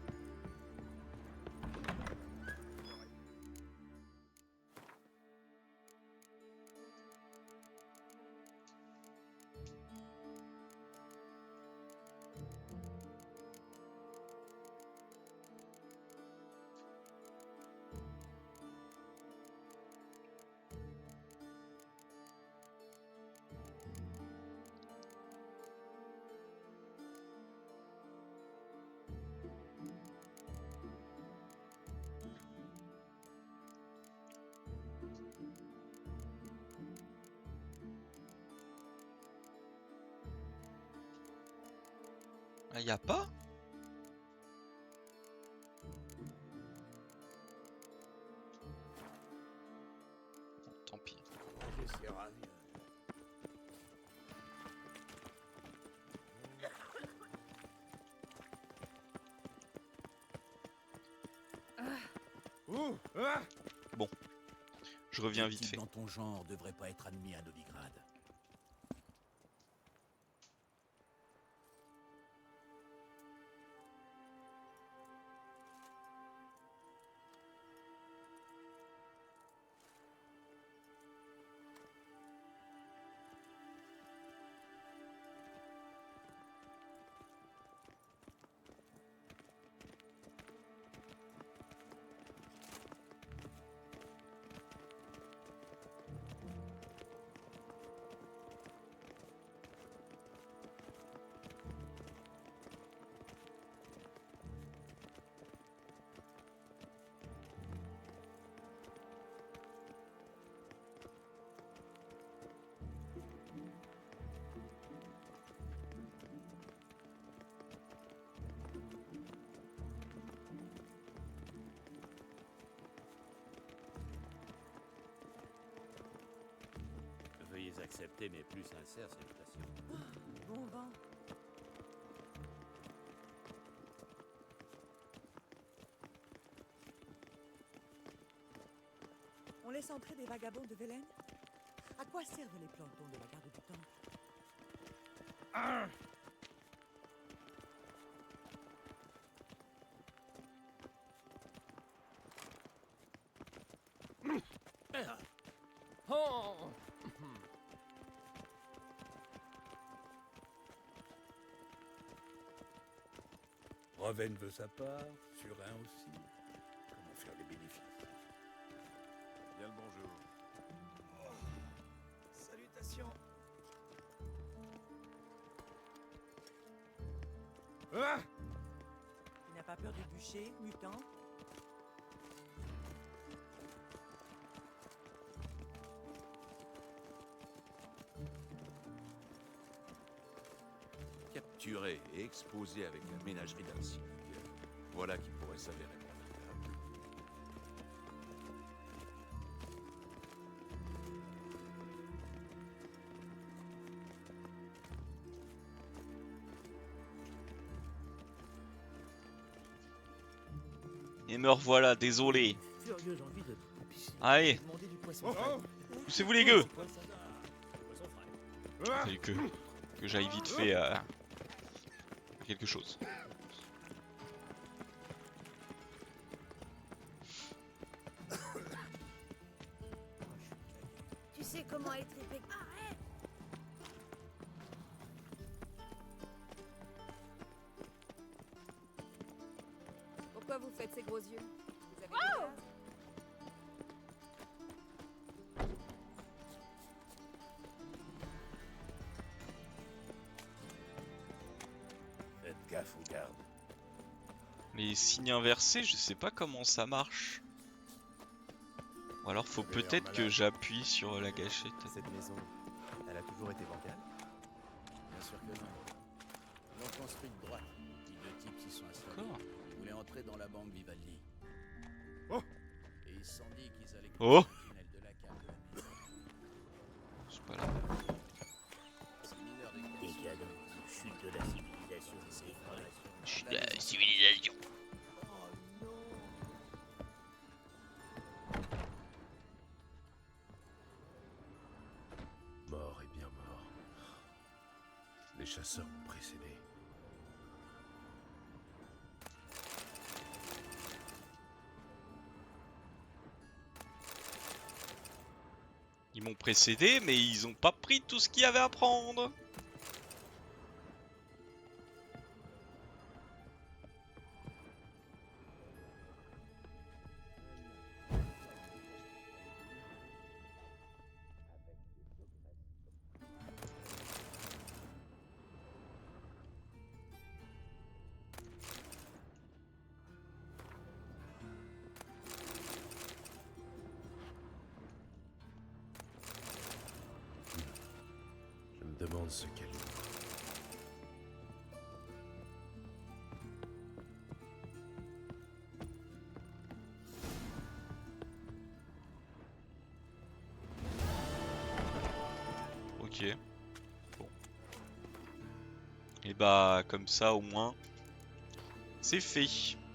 Ah, y a pas? Bon, tant pis. Bon, je reviens vite fait. Dans ton genre devrait pas être admis à Novigrad. Veuillez accepter mes plus sincères salutations. Bon vent. On laisse entrer des vagabonds de Vélène? À quoi servent les plantons de la garde du temple? Raven veut sa part, Surin aussi. Comment faire les bénéfices? Bien le bonjour. Salutations. Ah! Tu n'as pas peur du bûcher, mutant? Capturé et exposé avec la ménagerie d'un cynique. Voilà qui pourrait s'avérer profitable. Et me revoilà, désolé. Furieuse envie de Allez, demander du poisson frais. poussez-vous les gueux. Poisson frais. Fallait que j'aille vite fait quelque chose. Tu sais comment être épée. Arrête! Pourquoi vous faites ces gros yeux? Vous avez des gaz? Faites gaffe aux gardes. Les signes inversés, je sais pas comment ça marche. Ou alors faut peut-être que j'appuie sur la gâchette. Cette maison, elle a toujours été bancale? Bien sûr que non. Ils l'ont construite droite. Les deux types s'y sont installés. D'accord. Ils voulaient entrer dans la banque Vivaldi. Oh. Et ils se sont dit qu'ils allaient Oh. couper le tunnel de la cave de la maison. C'est pas là. Ces mineurs Des cadeaux, chute de la civilisation, déflagration. Chute de la civilisation. Mort et bien mort. Les chasseurs m'ont précédé. Ils m'ont précédé, mais ils ont pas pris tout ce qu'il y avait à prendre. Je me demande ce qu'elle ouvre. Ok. Bon. Et bah comme ça au moins c'est fait.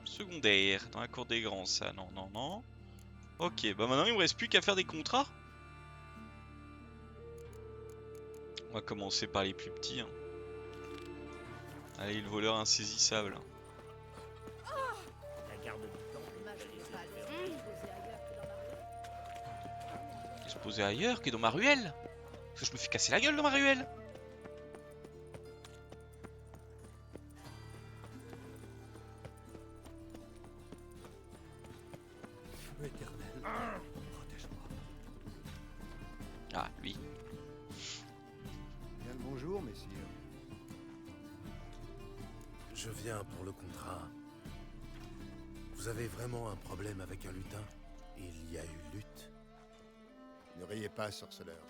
Secondaire dans la cour des grands, ça non non non. Ok, bah maintenant il me reste plus qu'à faire des contrats. On va commencer par les plus petits. Hein. Allez, le voleur insaisissable. La garde du temple. Il se posait ailleurs que dans ma ruelle. Parce que je me fais casser la gueule dans ma ruelle. Feu éternel, protège-moi. Ah, lui. Bien le bonjour, messieurs. Je viens pour le contrat. Vous avez vraiment un problème avec un lutin? Il y a eu lutte? Ne riez pas, sorceleur.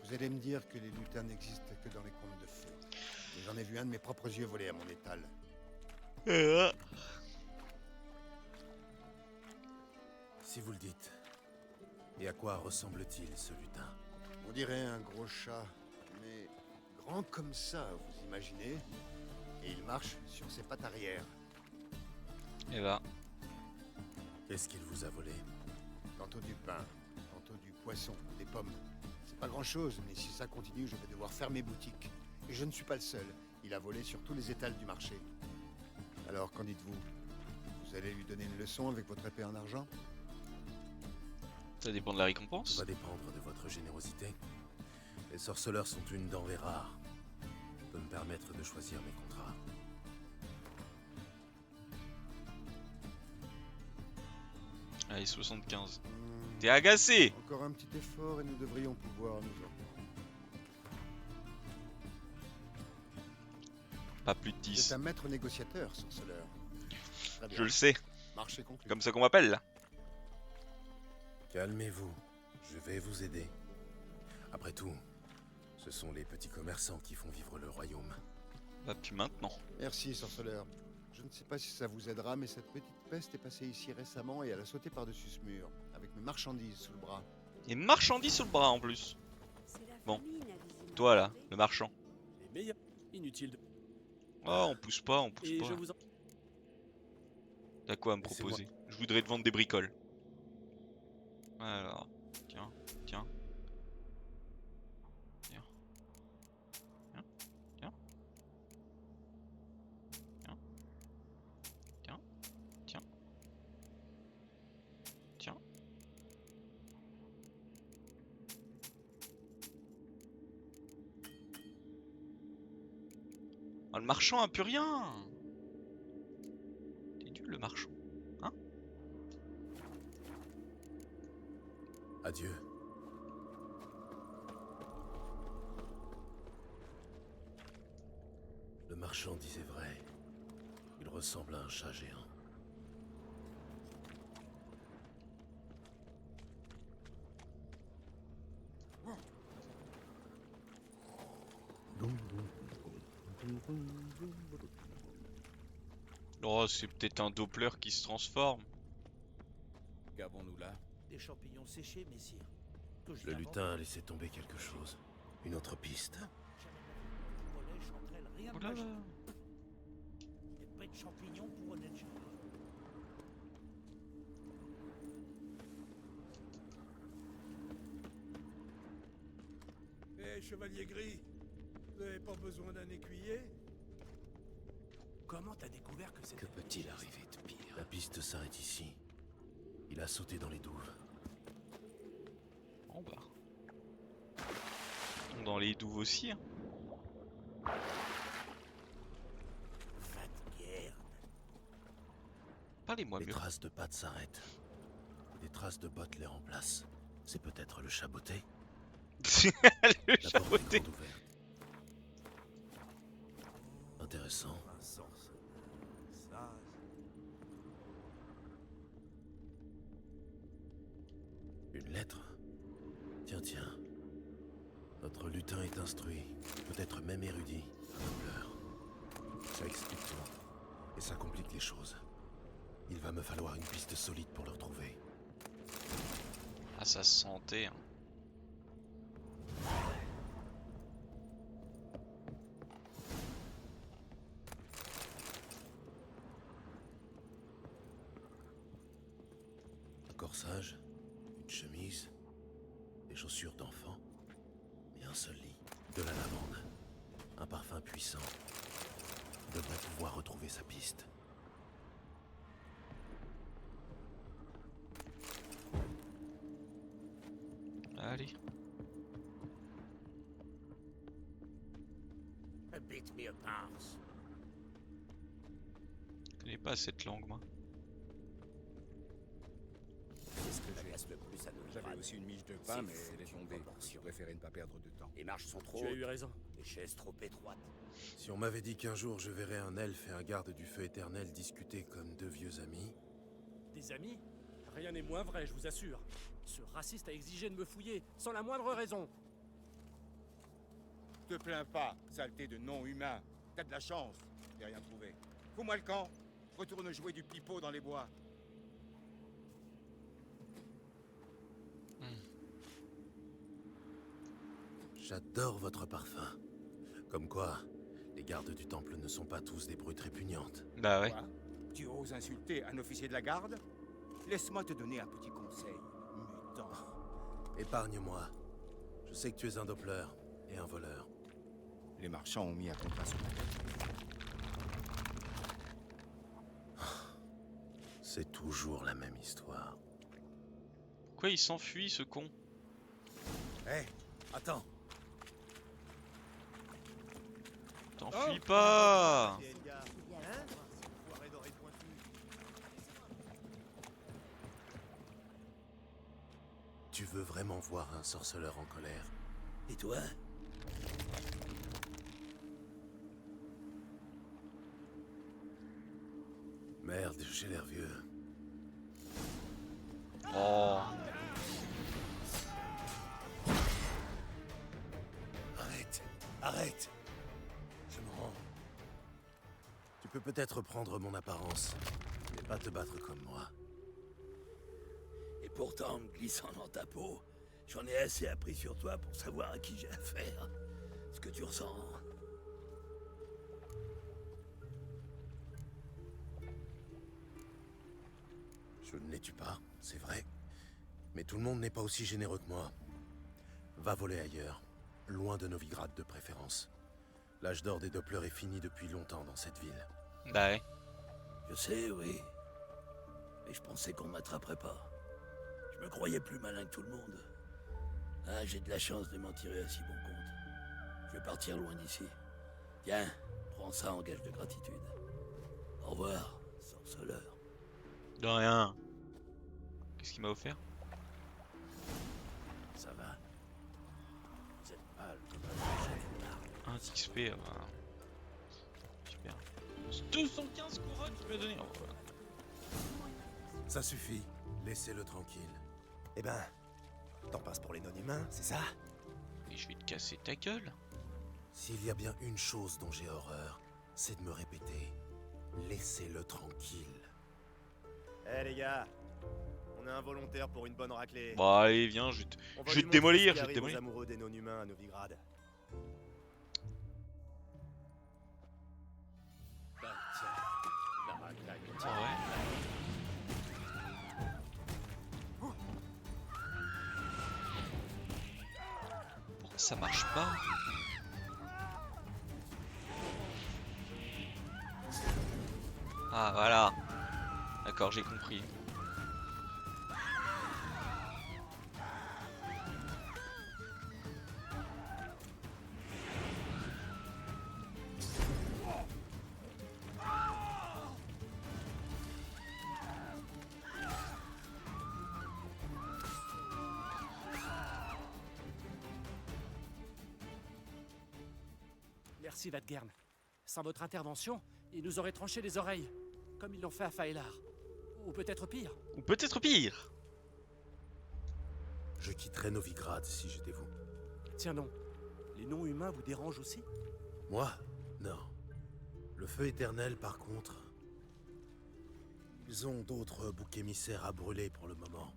Vous allez me dire que les lutins n'existent que dans les contes de fées. Et j'en ai vu un de mes propres yeux voler à mon étal. Si vous le dites. Et à quoi ressemble-t-il, ce lutin? On dirait un gros chat, mais grand comme ça, vous imaginez? Et il marche sur ses pattes arrière. Et bah. Qu'est-ce qu'il vous a volé? Tantôt du pain, tantôt du poisson, des pommes. C'est pas grand-chose, mais si ça continue, je vais devoir fermer boutique. Et je ne suis pas le seul. Il a volé sur tous les étals du marché. Alors, qu'en dites-vous? Vous allez lui donner une leçon avec votre épée en argent? Ça dépend de la Ça récompense. va dépendre de votre générosité. Les sorceleurs sont une denrée rare. Je peux me permettre de choisir mes contrats. Allez, 75. T'es agacé! Encore un petit effort et nous devrions pouvoir nous entendre. Pas plus de Vous 10. êtes un maître négociateur, sorceleur. Très bien. Je le sais. Marché conclu. Comme ça qu'on m'appelle là. Calmez-vous. Je vais vous aider. Après tout, ce sont les petits commerçants qui font vivre le royaume. Bah, puis maintenant. Merci, sorceleur. Je ne sais pas si ça vous aidera, mais cette petite peste est passée ici récemment et elle a sauté par-dessus ce mur, avec mes marchandises sous le bras. Et marchandises sur le bras en plus. C'est la Bon. famine, invisiblement. Toi là, le marchand. Les meilleurs. Inutile de... Oh, on pousse pas, on pousse Et pas. je vous en... T'as quoi à me Laissez-moi. proposer? Je voudrais te vendre des bricoles. Alors, tiens, tiens. Tiens. Tiens, tiens. Ah, le marchand a plus rien. T'es nul le marchand. Hein? Adieu. Le marchand disait vrai. Il ressemble à un chat géant. Oh, c'est peut-être un Doppler qui se transforme. Qu'avons-nous là? Des champignons séchés, messire. Que je Le l'invente. lutin a laissé tomber quelque chose. Une autre piste. Relais chanterelle, rien de Oula. magique. Des près de champignons pour honnête gens. Hé, chevalier gris, vous n'avez pas besoin d'un écuyer? Comment t'as découvert que c'était... Que peut-il arriver de pire? La piste s'arrête ici. Il a sauté dans les douves. Bon bah. Dans les douves aussi. Hein. Parlez-moi Les mieux. traces de pattes s'arrêtent. Et des traces de bottes les remplacent. C'est peut-être le chaboté? Le La porte est chaboté. grande ouverte. Intéressant. Un sens. Ça... Une lettre? Tiens, tiens. Notre lutin est instruit, peut-être même érudit. Un Doppler. Ça explique tout. Et ça complique les choses. Il va me falloir une piste solide pour le retrouver. Ah, ça se sentait. Hein. Un corsage, une chemise, des chaussures d'enfant, et un seul lit. De la lavande. Un parfum puissant. Il devrait pouvoir retrouver sa piste. Allez. Beat me a pass. Je connais pas cette langue, moi. Qu'est-ce que j'agace le plus à nos J'avais aussi une miche de pain, mais elle est tombée. Je préférais ne pas perdre de temps. Les marches sont trop Tu as hautes, eu raison. les chaises trop étroites. Si on m'avait dit qu'un jour je verrais un elfe et un garde du feu éternel discuter comme deux vieux amis... Des amis? Rien n'est moins vrai, je vous assure. Ce raciste a exigé de me fouiller, sans la moindre raison. Te plains pas, saleté de non-humain. T'as de la chance. J'ai rien trouvé. Fous-moi le camp. Retourne jouer du pipeau dans les bois. J'adore votre parfum. Comme quoi, les gardes du temple ne sont pas tous des brutes répugnantes. Bah ouais. Quoi? Tu oses insulter un officier de la garde? Laisse-moi te donner un petit conseil, mutant. Épargne-moi. Je sais que tu es un Doppler et un voleur. Les marchands ont mis un contrat sur ma tête. C'est toujours la même histoire. Quoi, il s'enfuit, ce con? Hé, attends. T'enfuis pas! Tu veux vraiment voir un sorceleur en colère? Et toi? Merde, j'ai l'air vieux. Oh. Arrête, arrête. Je me rends. Tu peux peut-être prendre mon apparence, mais pas te battre comme moi. Et pourtant, en me glissant dans ta peau, j'en ai assez appris sur toi pour savoir à qui j'ai affaire. Ce que tu ressens. Je ne les tue pas, c'est vrai. Mais tout le monde n'est pas aussi généreux que moi. Va voler ailleurs, loin de Novigrad de préférence. L'âge d'or des Doppler est fini depuis longtemps dans cette ville. Bah ouais. Je sais, oui. Mais je pensais qu'on m'attraperait pas. Je me croyais plus malin que tout le monde. Ah, j'ai de la chance de m'en tirer à si bon compte. Je vais partir loin d'ici. Tiens, Prends ça en gage de gratitude. Au revoir, sorceleur. De rien. Qu'est-ce qu'il m'a offert? Ça va? Vous êtes pâle comme un 1 XP, voilà. Super. 215 couronnes qu'il m'a donné. Oh, voilà. Ça suffit. Laissez-le tranquille. Eh ben, t'en passes pour les non-humains, c'est ça? Et je vais te casser ta gueule. S'il y a bien une chose dont j'ai horreur, c'est de me répéter. Laissez-le tranquille. Eh les gars, on a un volontaire pour une bonne raclée. Bon allez viens, je On vais va te lui montrer démolir, ce qui je vais te arrive démolir. aux amoureux des non-humains à Novigrad. Bah, tiens, la raclaque. Ah ouais. Pourquoi ça marche pas? Ah voilà. D'accord, j'ai compris. Merci Vadgern. Sans votre intervention, ils nous auraient tranché les oreilles, comme ils l'ont fait à Faelar. Ou peut-être pire. Ou peut-être pire. Je quitterais Novigrad si j'étais vous. Tiens non, les non-humains vous dérangent aussi? Moi? Non. Le feu éternel, par contre... Ils ont d'autres boucs émissaires à brûler pour le moment.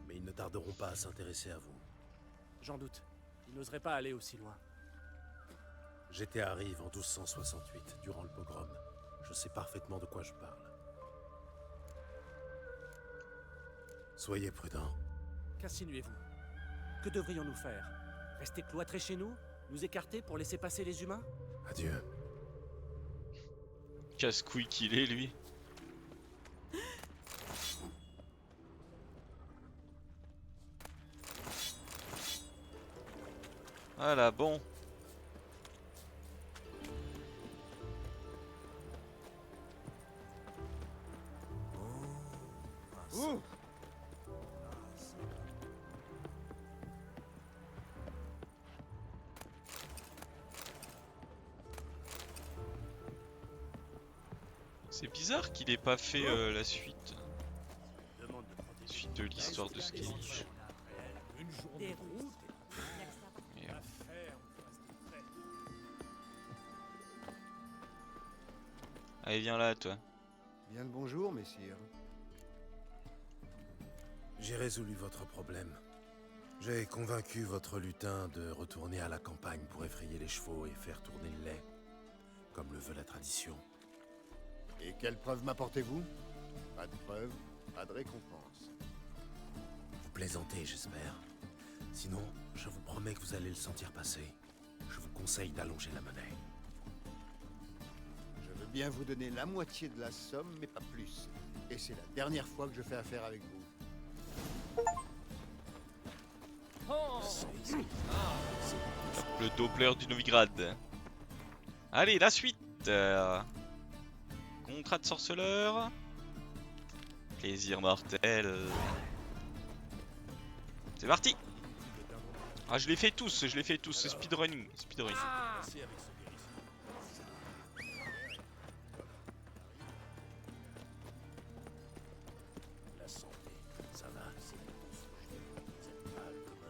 Mais ils ne tarderont pas à s'intéresser à vous. J'en doute. Ils n'oseraient pas aller aussi loin. J'étais à Rive en 1268, durant le pogrom. Je sais parfaitement de quoi je parle. Soyez prudents. Qu'insinuez-vous? Que devrions-nous faire? Rester cloîtrés chez nous? Nous écarter pour laisser passer les humains? Adieu. Casse-couille qu'il est lui. Voilà, bon. Ouh! C'est bizarre qu'il ait pas fait la suite. Suite de l'histoire de Skellige. Des routes. Merde. Allez, viens là, toi. Bien le bonjour, messire. J'ai résolu votre problème. J'ai convaincu votre lutin de retourner à la campagne pour effrayer les chevaux et faire tourner le lait, comme le veut la tradition. Et quelle preuve m'apportez-vous? Pas de preuve, pas de récompense. Vous plaisantez, j'espère. Sinon, je vous promets que vous allez le sentir passer. Je vous conseille d'allonger la monnaie. Je veux bien vous donner la moitié de la somme, mais pas plus. Et c'est la dernière fois que je fais affaire avec vous. Le Doppler du Novigrad. Allez, la suite. Contrat de sorceleur. Plaisir mortel. C'est parti. Ah, je les fais tous, c'est speedrunning. Speedrunning. La santé, ça va, c'est bon. Vous êtes pâle comme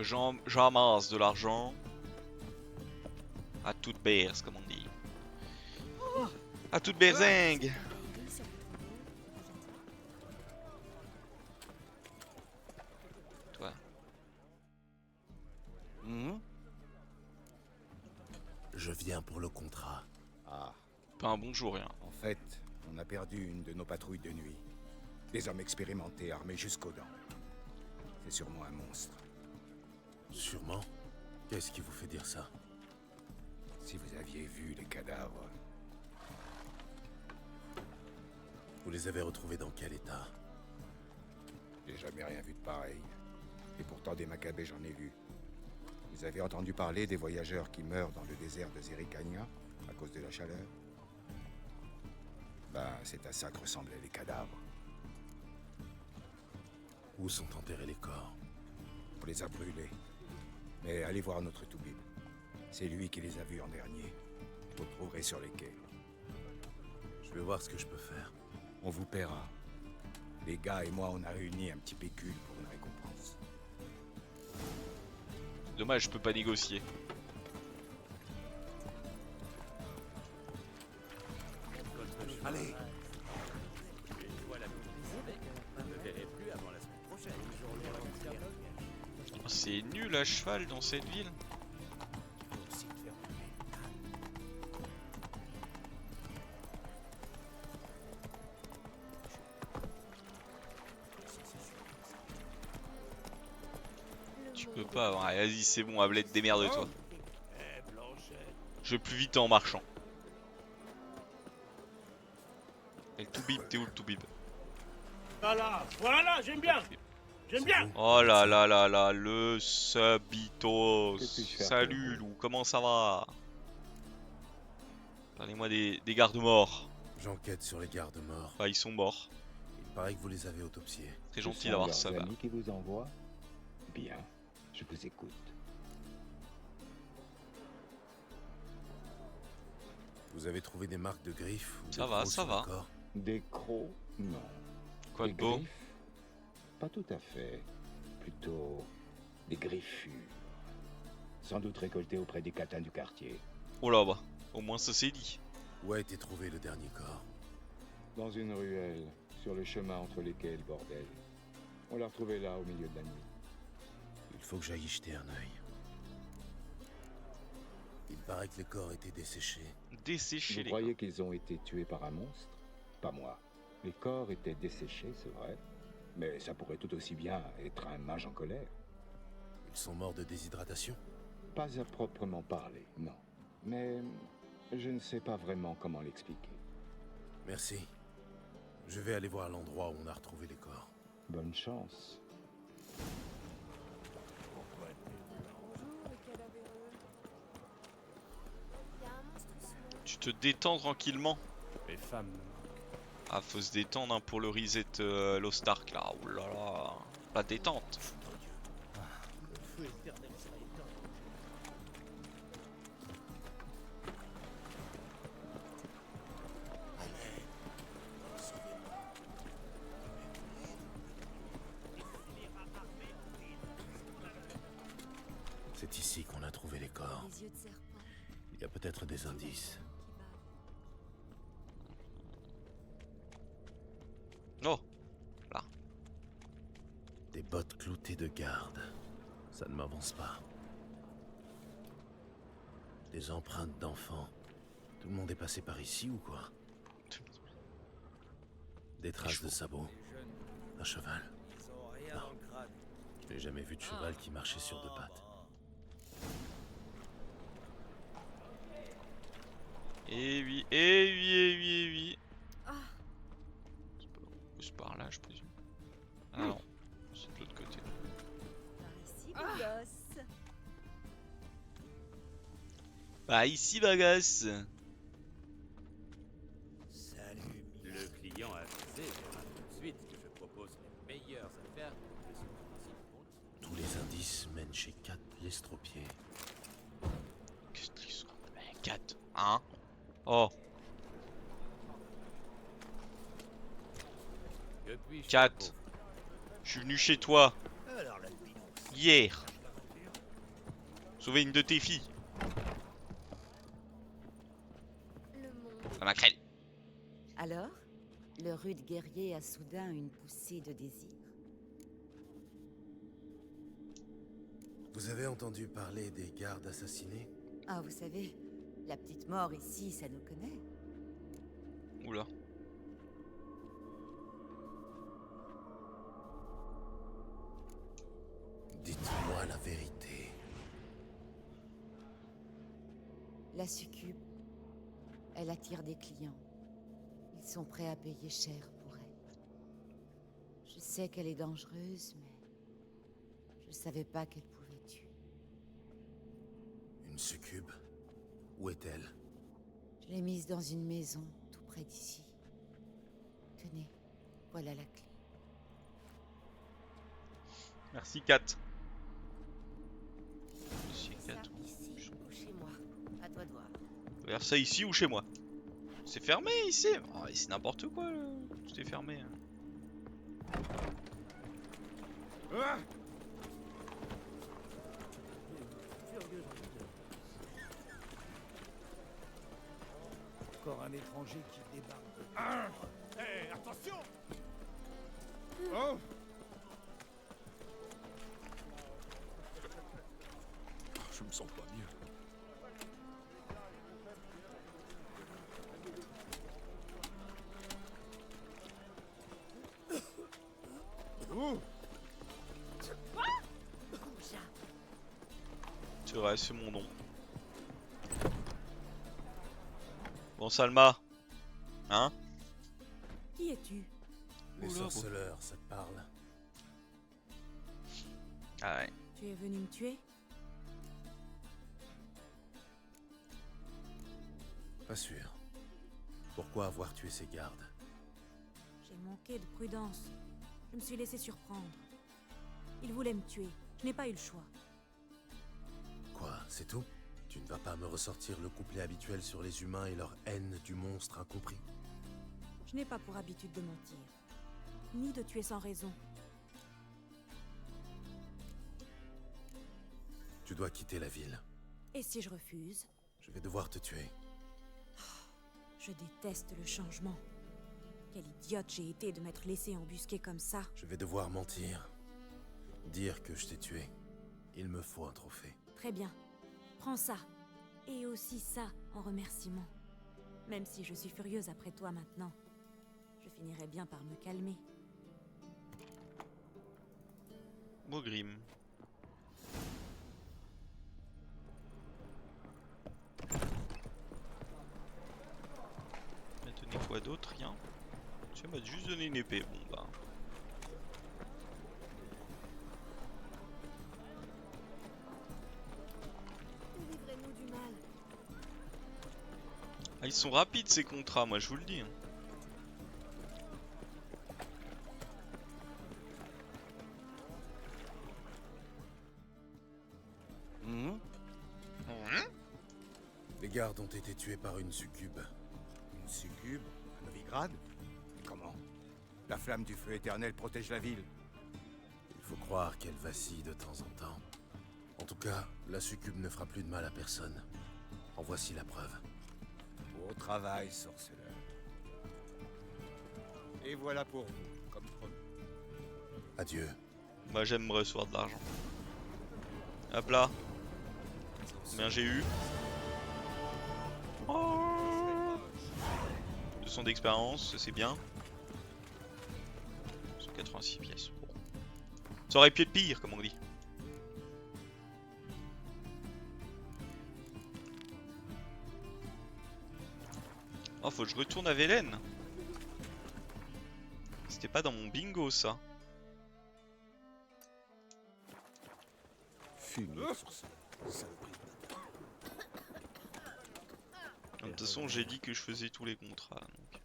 un... J'amasse de l'argent. À toute berce, comme on dit. À toute berzingue. Toi. Je viens pour le contrat. Ah, Pas un bonjour, rien. en fait, on a perdu une de nos patrouilles de nuit. Des hommes expérimentés, armés jusqu'aux dents. C'est sûrement un monstre. Sûrement. Qu'est-ce qui vous fait dire ça? Si vous aviez vu les cadavres... Vous les avez retrouvés dans quel état? J'ai jamais rien vu de pareil. Et pourtant des macabées j'en ai vu. Vous avez entendu parler des voyageurs qui meurent dans le désert de Zerikania à cause de la chaleur? Ben, c'est à ça que ressemblaient les cadavres. Où sont enterrés les corps? On les a brûlés. Mais allez voir notre Toubib. C'est lui qui les a vus en dernier. Vous le trouverez sur les quais. Je vais voir ce que je peux faire. On vous paiera. Les gars et moi, on a réuni un petit pécule pour une récompense. Dommage, je peux pas négocier. Allez! Oh, c'est nul à cheval dans cette ville. Tu peux pas, ouais, vas-y c'est bon, Ablette, démerde-toi. Je vais plus vite en marchant. Et le Toubib, t'es où le Toubib? Voilà, j'aime bien. J'aime bien. Oh là là là là, le Sabitos. Salut Lou, comment ça va? Parlez-moi des gardes morts. J'enquête sur les gardes morts. Bah ils sont morts. Il paraît que vous les avez autopsiés. Très gentil d'avoir ça. Bah. Qui vous envoie? Bien, je vous écoute. Vous avez trouvé des marques de griffes ou Ça de va, crocs ça sur va. le corps? Des crocs? Non. Quoi de Des beau? griffes? Pas tout à fait. Plutôt des griffures. Sans doute récoltées auprès des catins du quartier. Oh là bah, au moins ça c'est dit. Où a été trouvé le dernier corps? Dans une ruelle, sur le chemin entre les quais et le bordel. On l'a retrouvé là, au milieu de la nuit. Il faut que j'aille y jeter un œil. Il paraît que les corps étaient desséchés. Desséchés Vous les croyez qu'ils ont été tués par un monstre? Pas moi. Les corps étaient desséchés, c'est vrai. Mais ça pourrait tout aussi bien être un mage en colère. Ils sont morts de déshydratation? Pas à proprement parler, non. Mais je ne sais pas vraiment comment l'expliquer. Merci. Je vais aller voir l'endroit où on a retrouvé les corps. Bonne chance. Tu te détends tranquillement. Les femmes. Ah faut se détendre hein, pour le reset Lost Ark là. Oh là là. La détente. Le feu éternel sera éteint. C'est ici qu'on a trouvé les corps. Les yeux de serpent. Il y a peut-être des indices. Oh, là. Des bottes cloutées de garde. Ça ne m'avance pas. Des empreintes d'enfants. Tout le monde est passé par ici ou quoi? Des traces de sabots. Un cheval. Non. Je n'ai jamais vu de cheval qui marchait sur deux pattes. Et oui, et oui, et oui, et oui. Ah, C'est par là, je présume. Ah non, c'est de l'autre côté. Ici, beau gosse. Bah ici, bagasse. Salut. Le client a avisé, verra tout de suite que je propose les meilleures affaires de son principe. Tous les indices mènent chez Kat l'estropié. Qu'est-ce qu'ils sont? 4, hein? Oh. 4. Je suis venu chez toi. Hier. Sauver une de tes filles. Ça m'a crêle. Alors, le rude guerrier a soudain une poussée de désir. Vous avez entendu parler des gardes assassinés? Ah, vous savez, la petite mort ici, ça nous connaît. Oula. Dites-moi la vérité. La succube, elle attire des clients. Ils sont prêts à payer cher pour elle. Je sais qu'elle est dangereuse, mais je savais pas qu'elle pouvait tuer. succube. Où est-elle? Je l'ai mise dans une maison, tout près d'ici. Tenez, voilà la clé. Merci, Kat. Merci, Kat. Ici ou chez moi? À toi de voir. Vers ça ici ou chez moi? C'est fermé ici. Oh, c'est n'importe quoi, là. Tout est fermé. Ah! Encore un étranger qui débarque. Hé, attention! Oh! Je me sens pas bien. Ouh! C'est vrai, c'est mon nom. Bon, Salma. Hein? Qui es-tu? Les Oula. sorceleurs, ça te parle? Ah ouais. Tu es venu me tuer? Pas sûr. Pourquoi avoir tué ces gardes? J'ai manqué de prudence. Je me suis laissé surprendre. Ils voulaient me tuer. Je n'ai pas eu le choix. Quoi, c'est tout? Tu ne vas pas me ressortir le couplet habituel sur les humains et leur haine du monstre incompris? Je n'ai pas pour habitude de mentir. Ni de tuer sans raison. Tu dois quitter la ville. Et si je refuse? Je vais devoir te tuer. Je déteste le changement. Quelle idiote j'ai été de m'être laissé embusquer comme ça. Je vais devoir mentir. Dire que je t'ai tué. Il me faut un trophée. Très bien. Prends ça. Et aussi ça en remerciement. Même si je suis furieuse après toi maintenant. Je finirai bien par me calmer. Mogrim. Elle m'a donné quoi d'autre? Rien. Tu m'as juste donné une épée. Bon bah. Délivrez-nous du mal. Ah, ils sont rapides ces contrats, moi je vous le dis. Les gardes ont été tués par une succube. Une succube? À Novigrad? Comment? La flamme du feu éternel protège la ville. Il faut croire qu'elle vacille de temps en temps. En tout cas, la succube ne fera plus de mal à personne. En voici la preuve. Beau travail, sorceleur. Et voilà pour vous, comme promis. Adieu. Moi j'aime recevoir de l'argent. Hop là. Combien j'ai eu? Oh 200 d'expérience, c'est bien. 186 pièces. Bon. Ça aurait pu être pire, comme on dit. Oh, faut que je retourne à Velen. C'était pas dans mon bingo, ça. Fumée sur ça. Saloperie. De toute façon, j'ai dit que je faisais tous les contrats. Donc.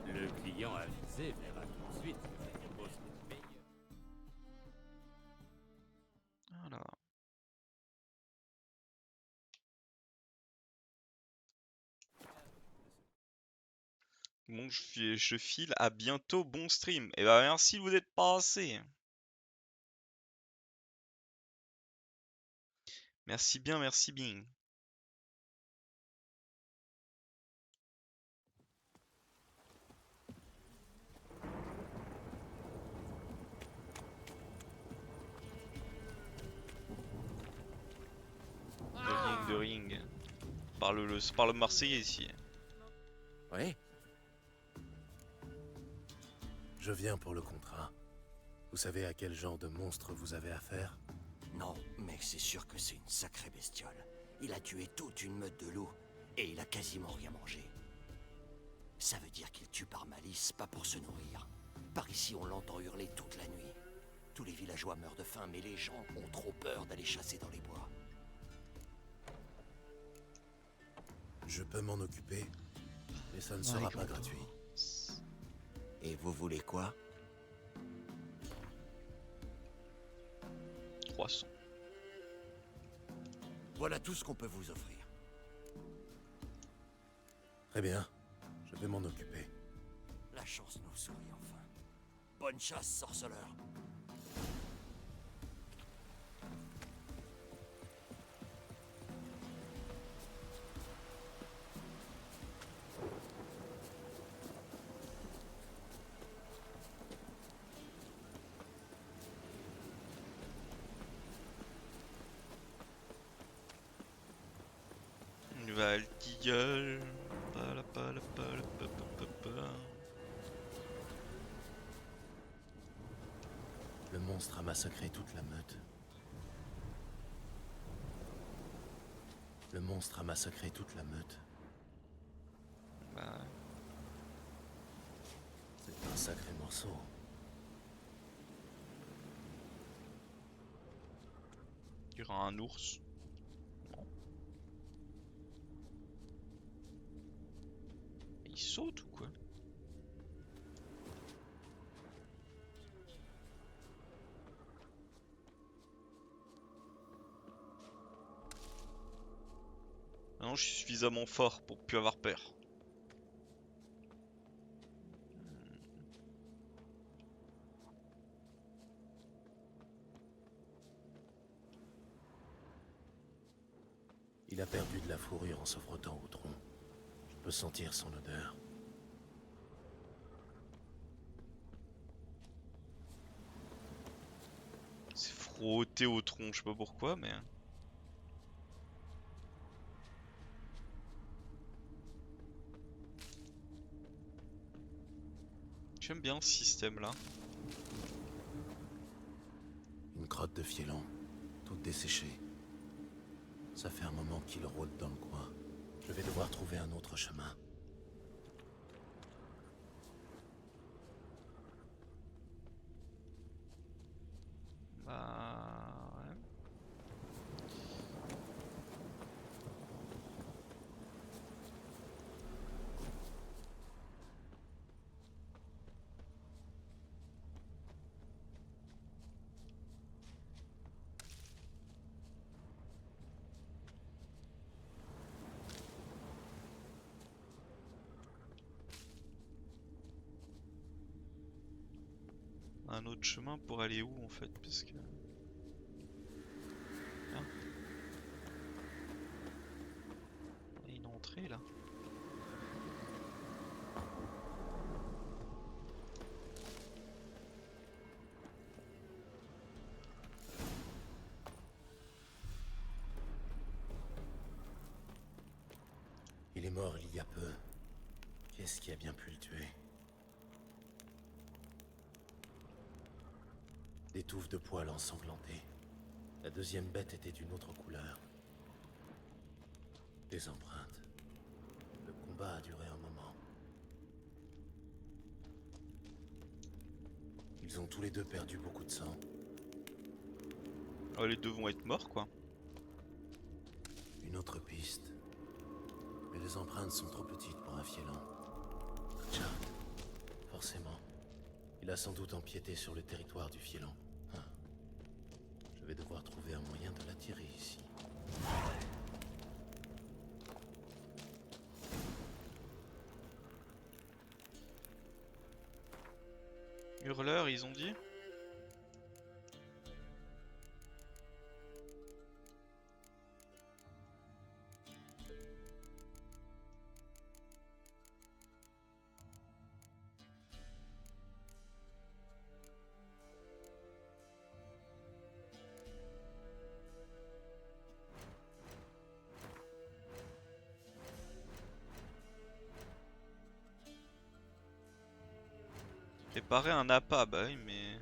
Le client avisé verra tout de suite que je propose le meilleur. Voilà. Bon, je file à bientôt, bon stream. Et bah merci, vous êtes passés. Merci bien, merci bien. De ring. Parle marseillais ici. Oui. Je viens pour le contrat. Vous savez à quel genre de monstre vous avez affaire? Non, mais c'est sûr que c'est une sacrée bestiole. Il a tué toute une meute de loups, et il a quasiment rien mangé. Ça veut dire qu'il tue par malice, pas pour se nourrir. Par ici, on l'entend hurler toute la nuit. Tous les villageois meurent de faim, mais les gens ont trop peur d'aller chasser dans les bois. Je peux m'en occuper, mais ça ne sera pas gratuit. Et vous voulez quoi? 300. Voilà tout ce qu'on peut vous offrir. Très bien, je vais m'en occuper. La chance nous sourit enfin. Bonne chasse, sorceleur. Valtigueul. Le monstre a massacré toute la meute. Le monstre a massacré toute la meute. Bah... C'est un sacré morceau. Il y aura un ours. Non. Il saute ou quoi? Ah non, je suis suffisamment fort pour plus avoir peur. Il a perdu de la fourrure en se frottant au tronc. Je peux sentir son odeur. C'est frotté au tronc, je sais pas pourquoi, mais... J'aime bien ce système là. Une crotte de fielon, toute desséchée. Ça fait un moment qu'il rôde dans le coin. Je vais devoir trouver un autre chemin. Bah... ouais. Un autre chemin pour aller où en fait, parce que... Ah. Il y a une entrée là. Il est mort il y a peu. Qu'est-ce qui a bien pu le tuer? Des touffes de poils ensanglantées. La deuxième bête était d'une autre couleur. Des empreintes. Le combat a duré un moment. Ils ont tous les deux perdu beaucoup de sang. Oh, les deux vont être morts quoi. Une autre piste. Mais les empreintes sont trop petites pour un fiélan. Tiens, forcément. Il a sans doute empiété sur le territoire du fiélan. Je vais devoir trouver un moyen de l'attirer ici. Hurleur, ils ont dit? Préparer un appât, bah oui, mais...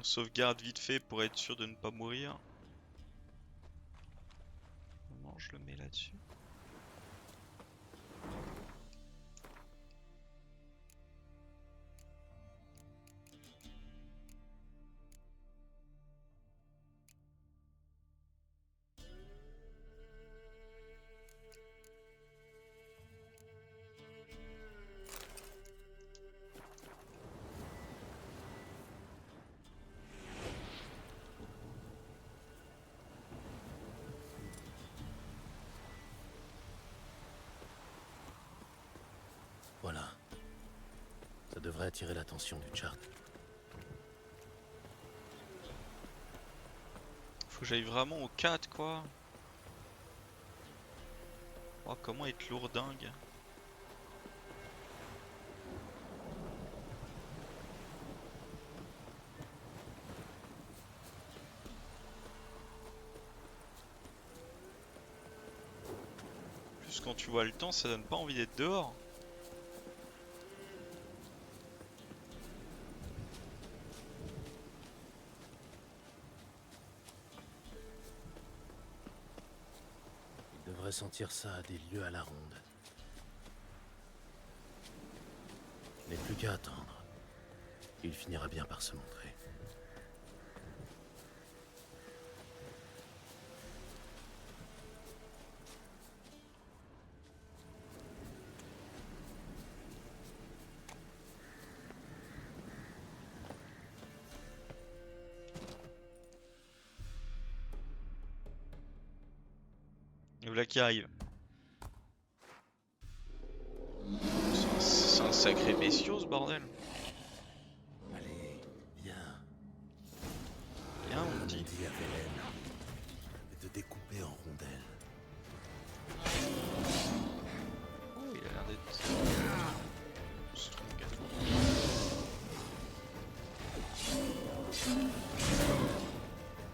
On sauvegarde vite fait pour être sûr de ne pas mourir. Comment je le mets là-dessus? Voilà. Ça devrait attirer l'attention du chart. Faut que j'aille vraiment au 4 quoi. Oh, comment être lourdingue. Plus quand tu vois le temps, ça donne pas envie d'être dehors. Il devrait sentir ça à des lieues à la ronde. Il n'est plus qu'à attendre. Il finira bien par se montrer. Et voilà qui arrive. C'est un sacré bestiau ce bordel. Allez, viens. Viens mon petit. Dis à Velen de te découper en rondelles. Oh, il a l'air d'être strong.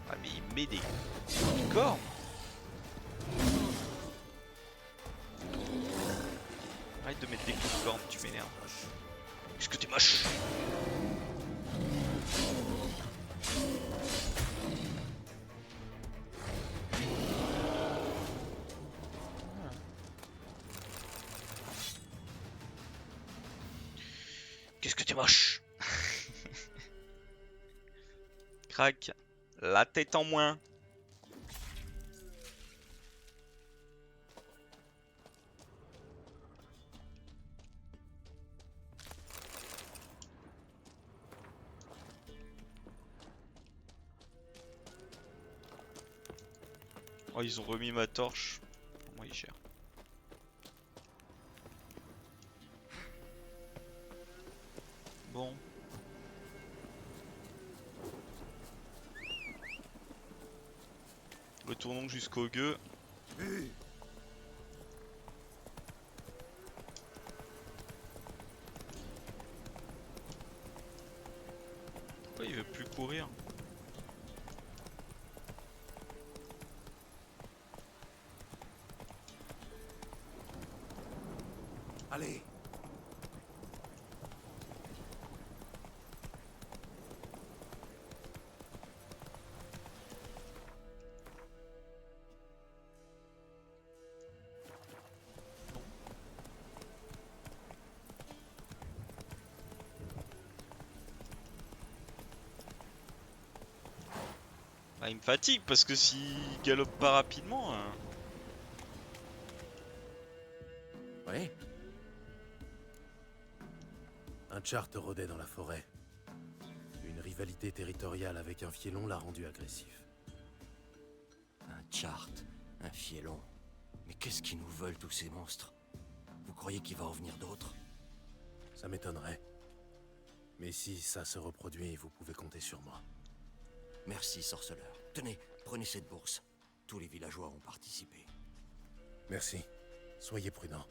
Ah mais il met des corps. Arrête de mettre des coups de corne, tu m'énerves. Qu'est-ce que t'es moche. Qu'est-ce que t'es moche. Crac. La tête en moins. Oh, ils ont remis ma torche. Moi, il gère. Bon. Retournons jusqu'au gueux. Pourquoi il veut plus courir? Allez. Ah, il me fatigue parce que s'il galope pas rapidement... Ouais. Un chart rôdait dans la forêt. Une rivalité territoriale avec un fielon l'a rendu agressif. Un chart, un fielon. Mais qu'est-ce qu'ils nous veulent tous ces monstres? Vous croyez qu'il va en venir d'autres? Ça m'étonnerait. Mais si ça se reproduit, vous pouvez compter sur moi. Merci, sorceleur. Tenez, prenez cette bourse. Tous les villageois ont participé. Merci. Soyez prudents.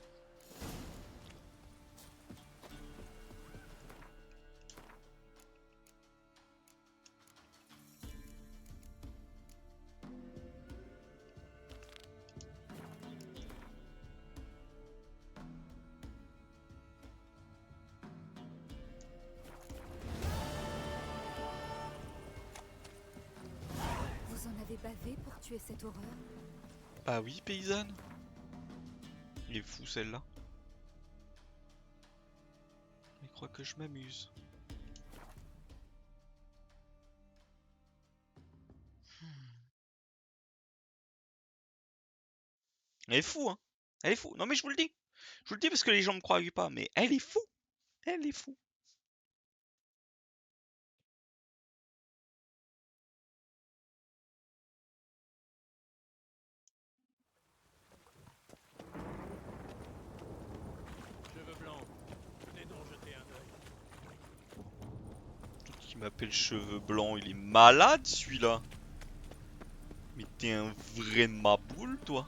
avez bavé pour tuer cette horreur? Bah oui, paysanne. Il est fou celle-là. Il croit que je m'amuse. Elle est fou, hein. Elle est fou. Non mais je vous le dis. Je vous le dis parce que les gens me croient pas, mais elle est fou. Elle est fou. Cheveux blancs, venez donc jeter un œil. Qui m'appelle cheveux blancs, il est malade celui-là. Mais t'es un vrai maboule toi.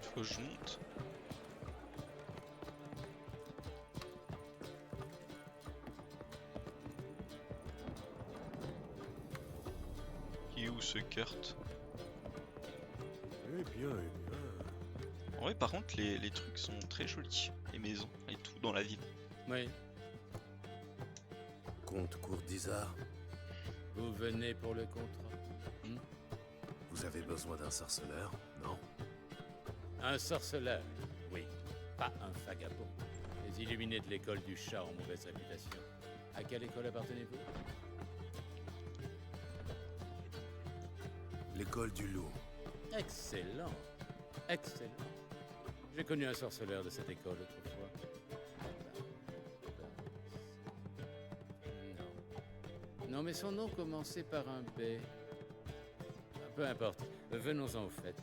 Faut que je monte. Il est où ce Kurt? Eh bien, eh bien. En vrai, par contre, les trucs sont très jolis. Les maisons et tout dans la ville. Oui. Comte Courtisard, Vous venez pour le contrat. vous avez besoin d'un sorceleur, non? Un sorceleur, oui. Pas un vagabond. Les illuminés de l'école du chat ont mauvaise réputation. À quelle école appartenez-vous? L'école du loup. Excellent. Excellent. J'ai connu un sorceleur de cette école autrefois. Non. Non, mais son nom commençait par un B. Peu importe. Venons-en au fait.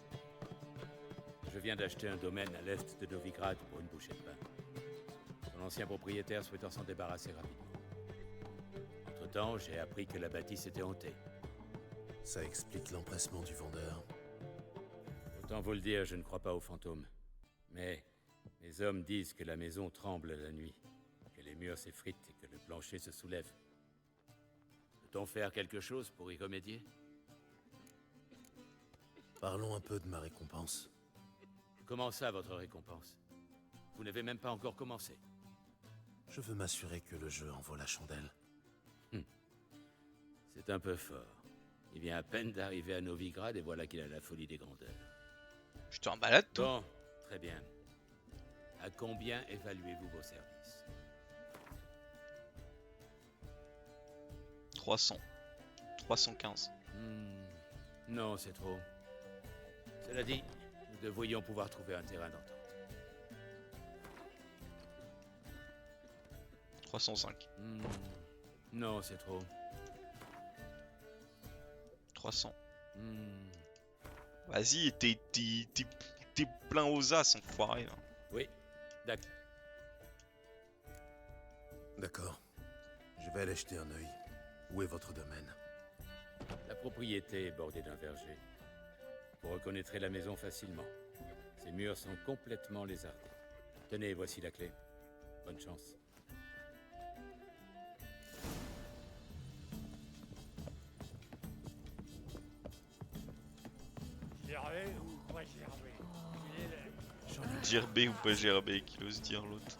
Je viens d'acheter un domaine à l'est de Novigrad pour une bouchée de pain. Son ancien propriétaire souhaitant s'en débarrasser rapidement. Entre-temps, j'ai appris que la bâtisse était hantée. Ça explique l'empressement du vendeur. Autant vous le dire, je ne crois pas aux fantômes. Mais mes hommes disent que la maison tremble la nuit, que les murs s'effritent et que le plancher se soulève. Peut-on faire quelque chose pour y remédier? Parlons un peu de ma récompense. Comment ça, votre récompense? Vous n'avez même pas encore commencé. Je veux m'assurer que le jeu en vaut la chandelle. C'est un peu fort. Il vient à peine d'arriver à Novigrad et voilà qu'il a la folie des grandeurs. Je te balade toi. Bon, très bien. À combien évaluez-vous vos services? 300. 315. Non, c'est trop. Cela dit, nous devrions pouvoir trouver un terrain d'entente. 305. Non, c'est trop. 300. Vas-y, t'es plein aux as, enfoiré. Là. Oui, d'accord. D'accord. Je vais aller jeter un œil. Où est votre domaine? La propriété est bordée d'un verger. Vous reconnaîtrez la maison facilement. Ses murs sont complètement lézardés. Tenez, voici la clé. Bonne chance. Gervais ou pas Gervais? J'ai envie de dire B ou pas gerber, qu'il ose dire l'autre.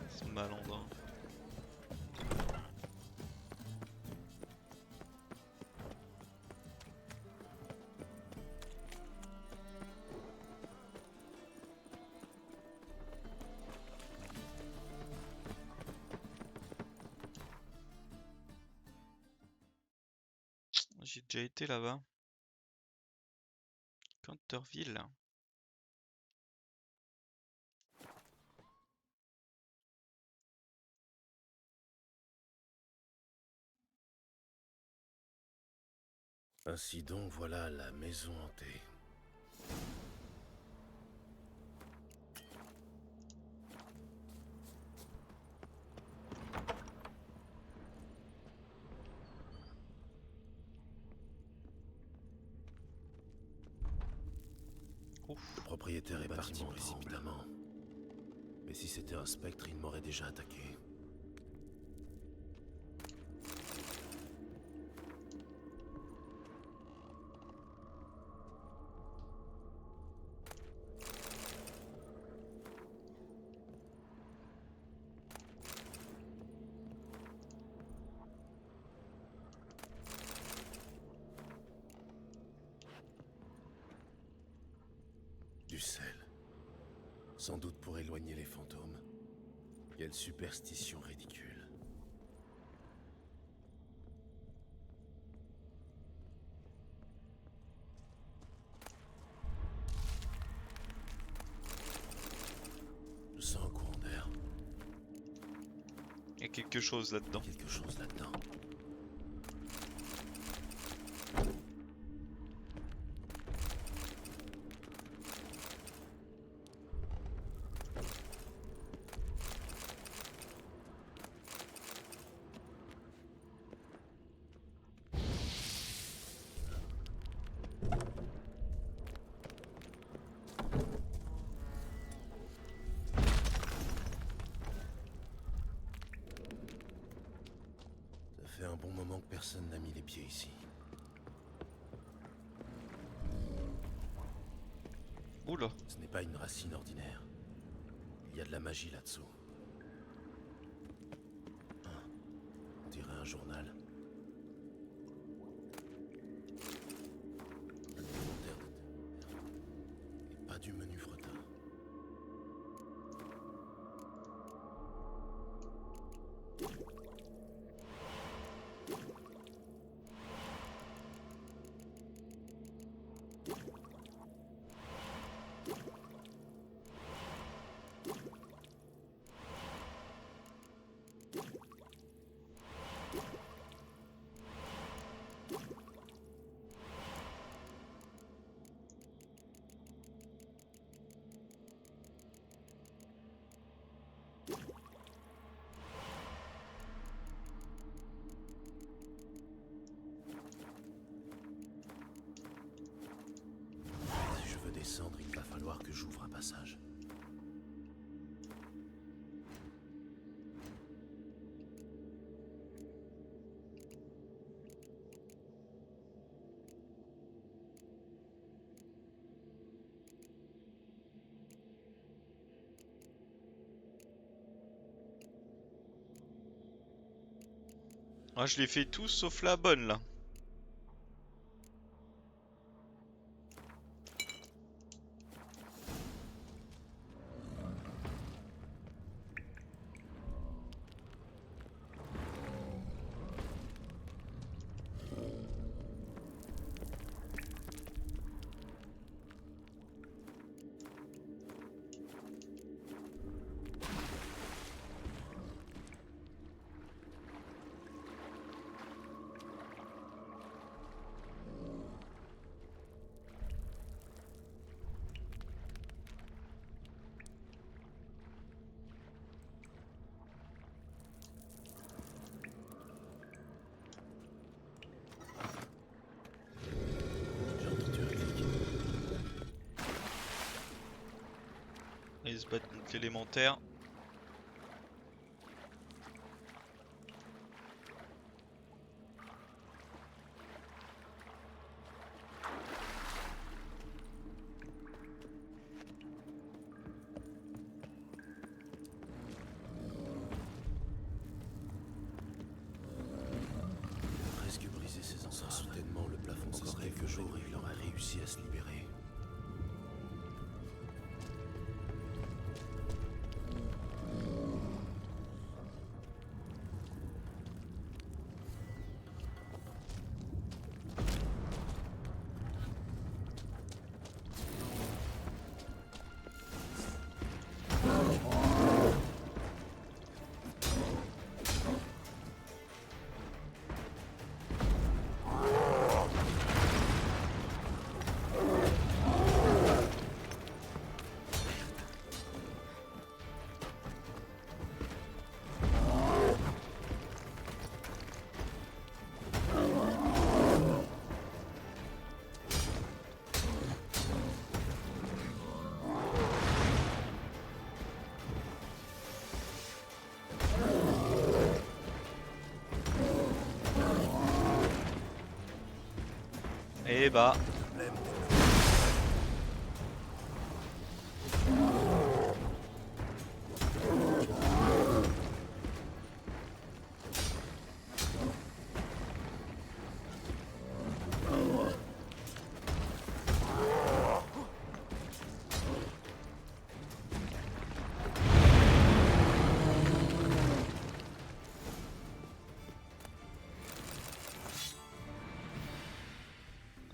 C'est malandrin. J'ai déjà été là-bas. Canterville. Ainsi donc, voilà la maison hantée. Le propriétaire est parti précipitamment. Mais si c'était un spectre, il m'aurait déjà attaqué. Sans doute pour éloigner les fantômes. Quelle superstition ridicule. Je sens un courant d'air. Il y a quelque chose là-dedans. Quelque chose là-dedans. Ça fait un bon moment que personne n'a mis les pieds ici. Oula. Ce n'est pas une racine ordinaire. Il y a de la magie là-dessous. On dirait un journal. Un inventaire et pas du menu fretin. Si je veux descendre, il va falloir que j'ouvre un passage. Ah, je les fais tous sauf la bonne là. Ils se battent contre l'élémentaire. Presque brisé ses entrailles. Soudainement, le plafond s'est encore quelques jours et il aurait réussi à se libérer. Et bah.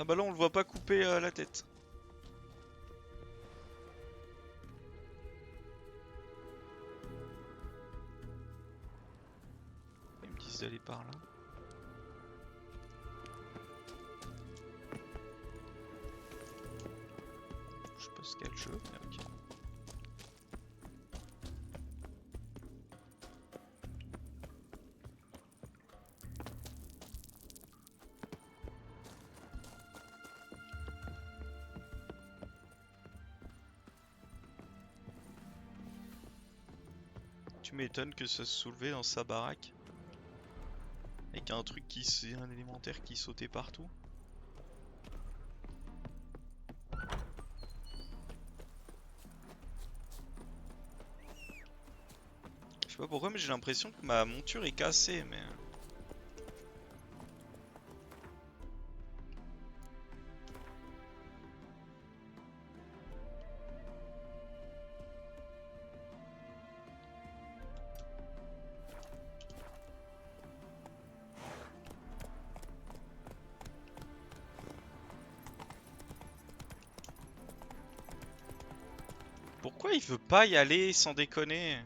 Ah bah là on le voit pas couper la tête. Ils me disent d'aller par là. Je sais pas ce qu'est le jeu, mais ok. Tu m'étonnes que ça se soulevait dans sa baraque. Avec un truc qui c'est un élémentaire qui sautait partout. Je sais pas pourquoi mais j'ai l'impression que ma monture est cassée mais... Pourquoi il veut pas y aller sans déconner?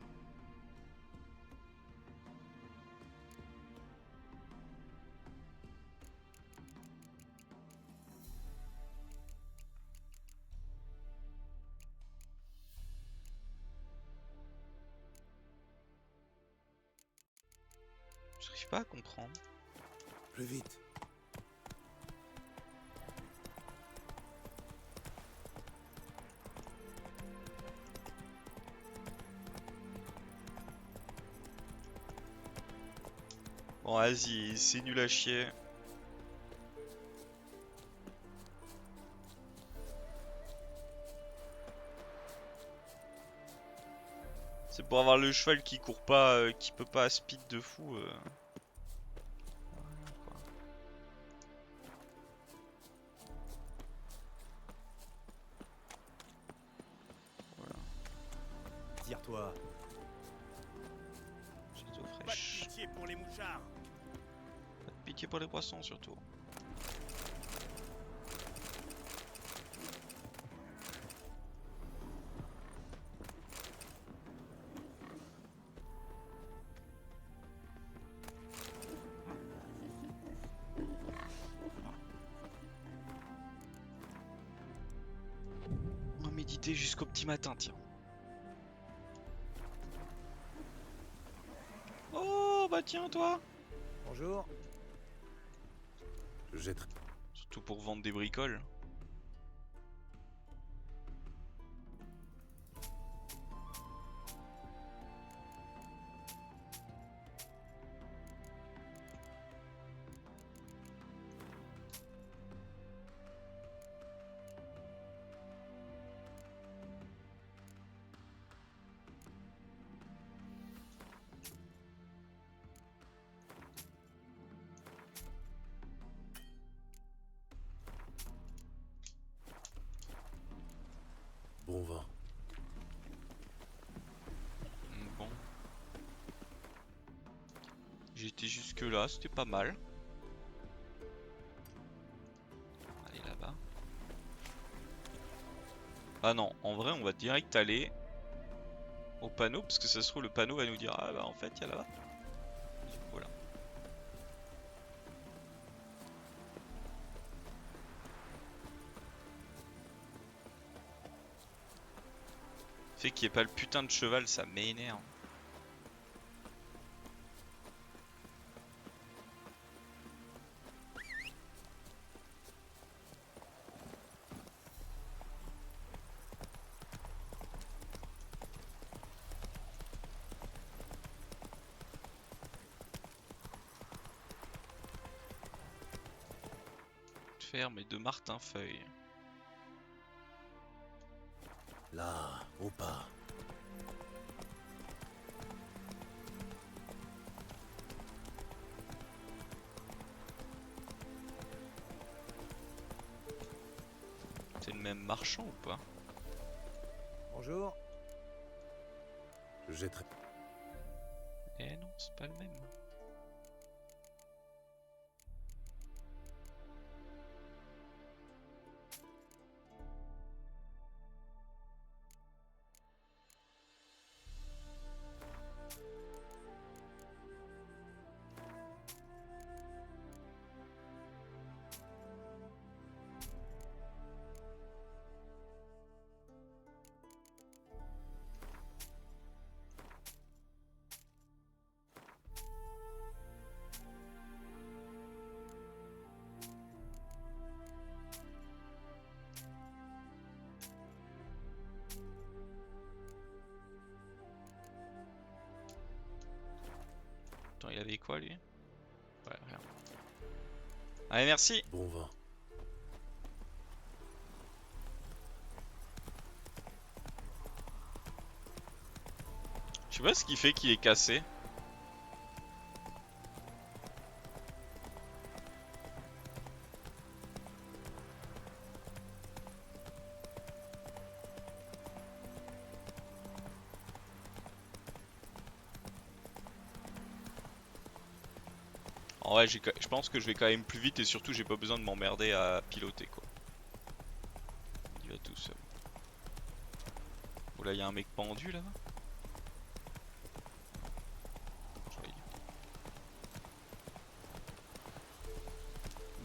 J'arrive pas à comprendre. Plus vite. Bon vas-y, c'est nul à chier. C'est pour avoir le cheval qui court pas, qui peut pas speed de fou. Tire-toi. Château Pas de fraîche. pitié pour les mouchards. Pas de pitié pour les poissons surtout. On va méditer jusqu'au petit matin, tiens. Oh bah tiens toi. Bonjour. Surtout pour vendre des bricoles. Bon vent. Bon. J'étais jusque là, c'était pas mal. Allez là-bas. Ah non, en vrai on va direct aller au panneau parce que ça se trouve le panneau va nous dire ah bah en fait il y a là-bas. Voilà. Fait qu'il n'y ait pas le putain de cheval, ça m'énerve. Ferme et de Martinfeuille. Là, au pas. C'est le même marchand ou pas? Bonjour. Je jetterai. Eh non, c'est pas le même. il avait quoi lui? Ouais, rien. Allez, merci. Bon vent. Je sais pas ce qui fait qu'il est cassé. En vrai, je pense que je vais quand même plus vite et surtout j'ai pas besoin de m'emmerder à piloter quoi. Il va tout seul. Oh là, il y a un mec pendu là-bas.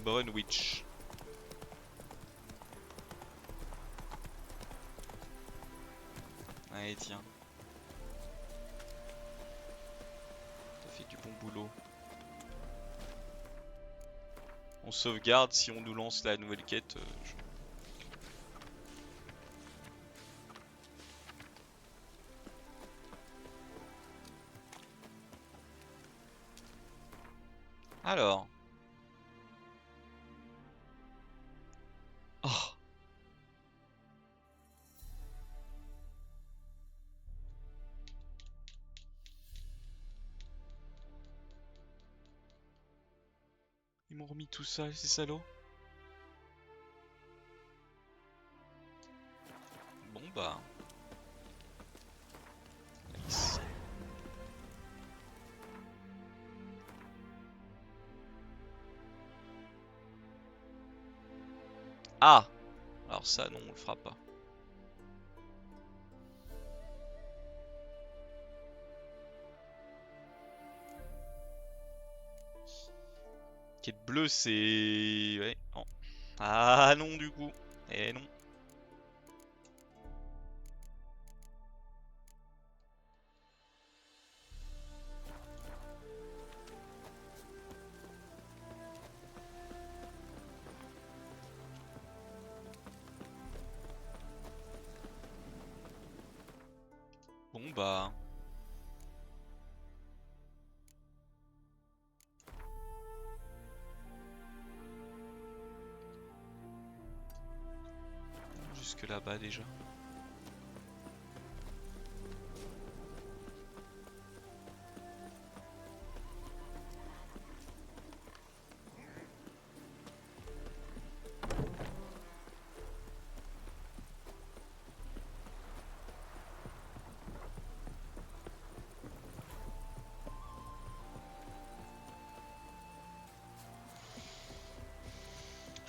Brunwich. Allez, tiens. T'as fait du bon boulot. On sauvegarde si on nous lance la nouvelle quête. Alors. Oh. Ils m'ont remis tout ça, ces salauds. Bon bah. Nice. Ah! Alors ça non, on le fera pas. Quête bleue c'est... Ouais, non. Ah non du coup. Eh non. Bon bah... Jusque là-bas déjà.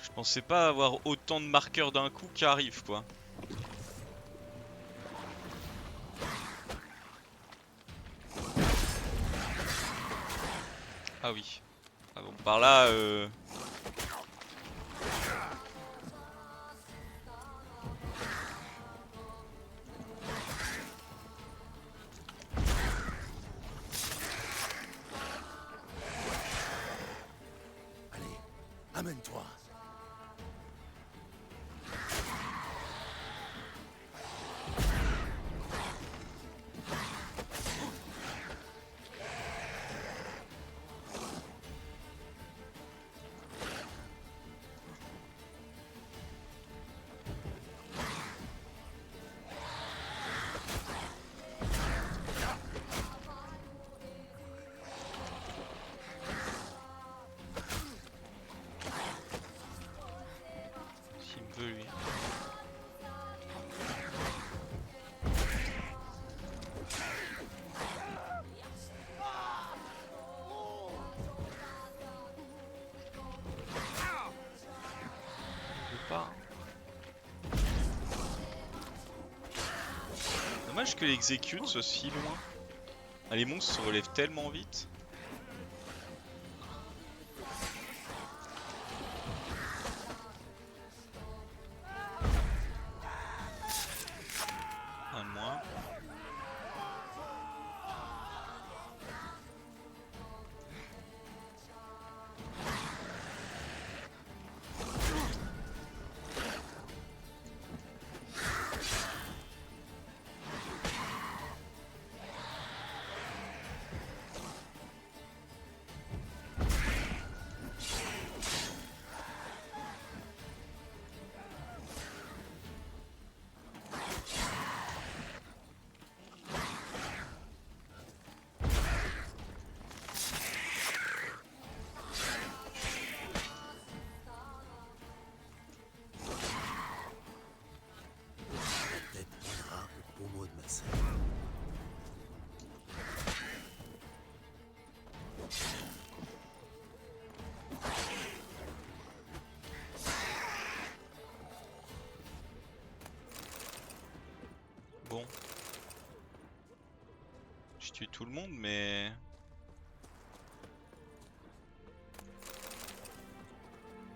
Je pensais pas avoir autant de marqueurs d'un coup qui arrivent quoi. Ah oui. Ah bon, par là Allez, amène-toi. s'il me veut lui. Pas. Dommage que l'exécute soit si loin. Ah, les monstres se relèvent tellement vite. Un de moins. tuer tout le monde, mais...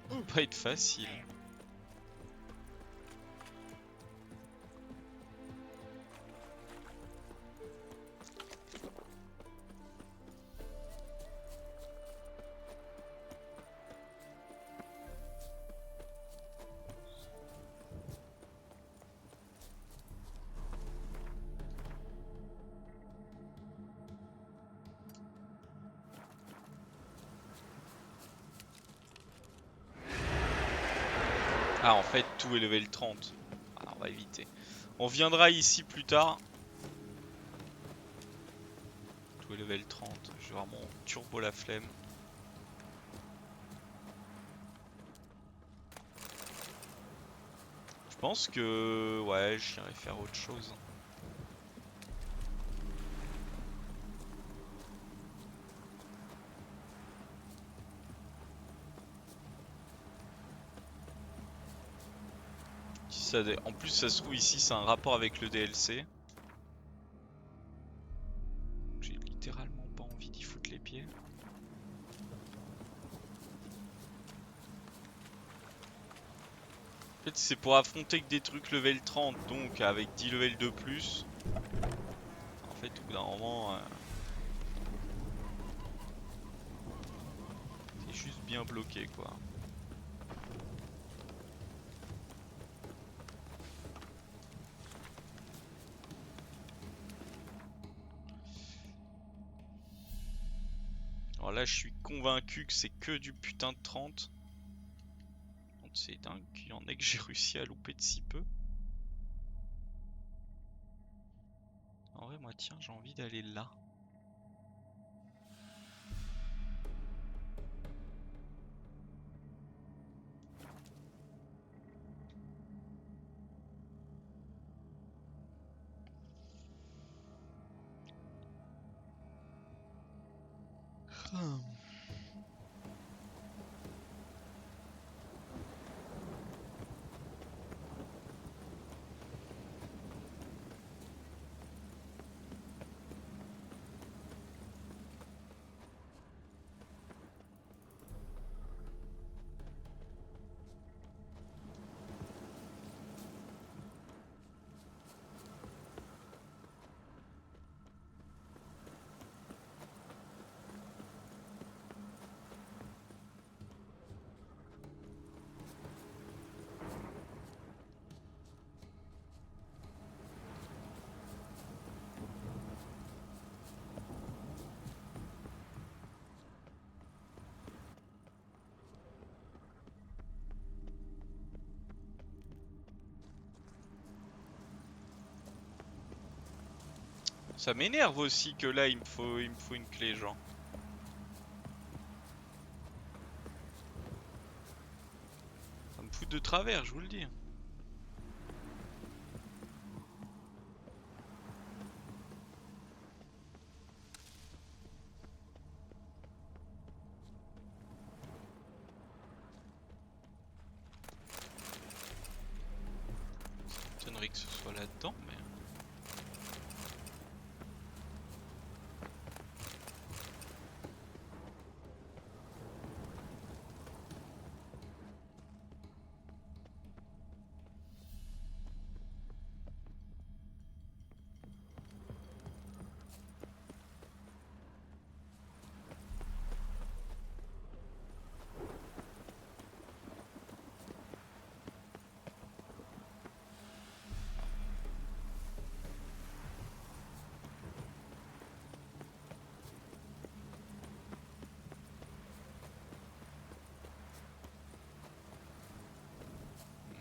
Ça va pas être facile. Ah, en fait, tout est level 30. Ah, on va éviter. On viendra ici plus tard. Tout est level 30. Je vais vraiment turbo la flemme. Je pense que... ouais, j'irai faire autre chose. En plus, ça se trouve ici, c'est un rapport avec le DLC. J'ai littéralement pas envie d'y foutre les pieds. En fait, c'est pour affronter que des trucs level 30, donc avec 10 levels de plus. En fait, au bout d'un moment, c'est juste bien bloqué, quoi. Alors là, je suis convaincu que c'est que du putain de 30. C'est dingue qu'il y en ait que j'ai réussi à louper de si peu. En vrai, moi, tiens, j'ai envie d'aller là. Ça m'énerve aussi que là il me faut une clé, genre. Ça me fout de travers, je vous le dis. Ça m'étonnerait que ce soit là-dedans, mais...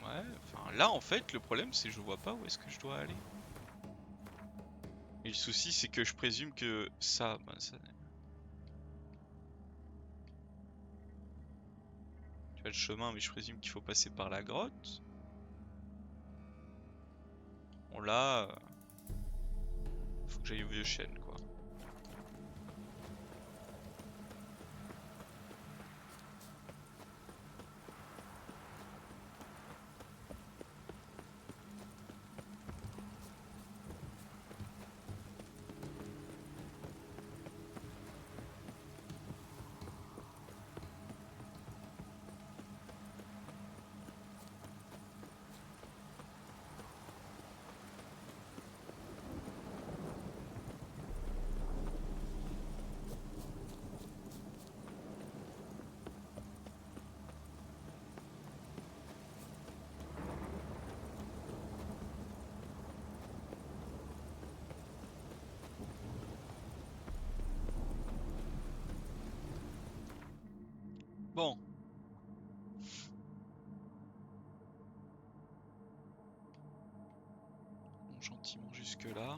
Ouais, enfin là en fait le problème c'est que je vois pas où est-ce que je dois aller. Et le souci c'est que je présume que ça... Bah, ça... Tu vois le chemin mais je présume qu'il faut passer par la grotte. Bon là... faut que j'aille au vieux chêne quoi. Bon. Bon, gentiment jusque là.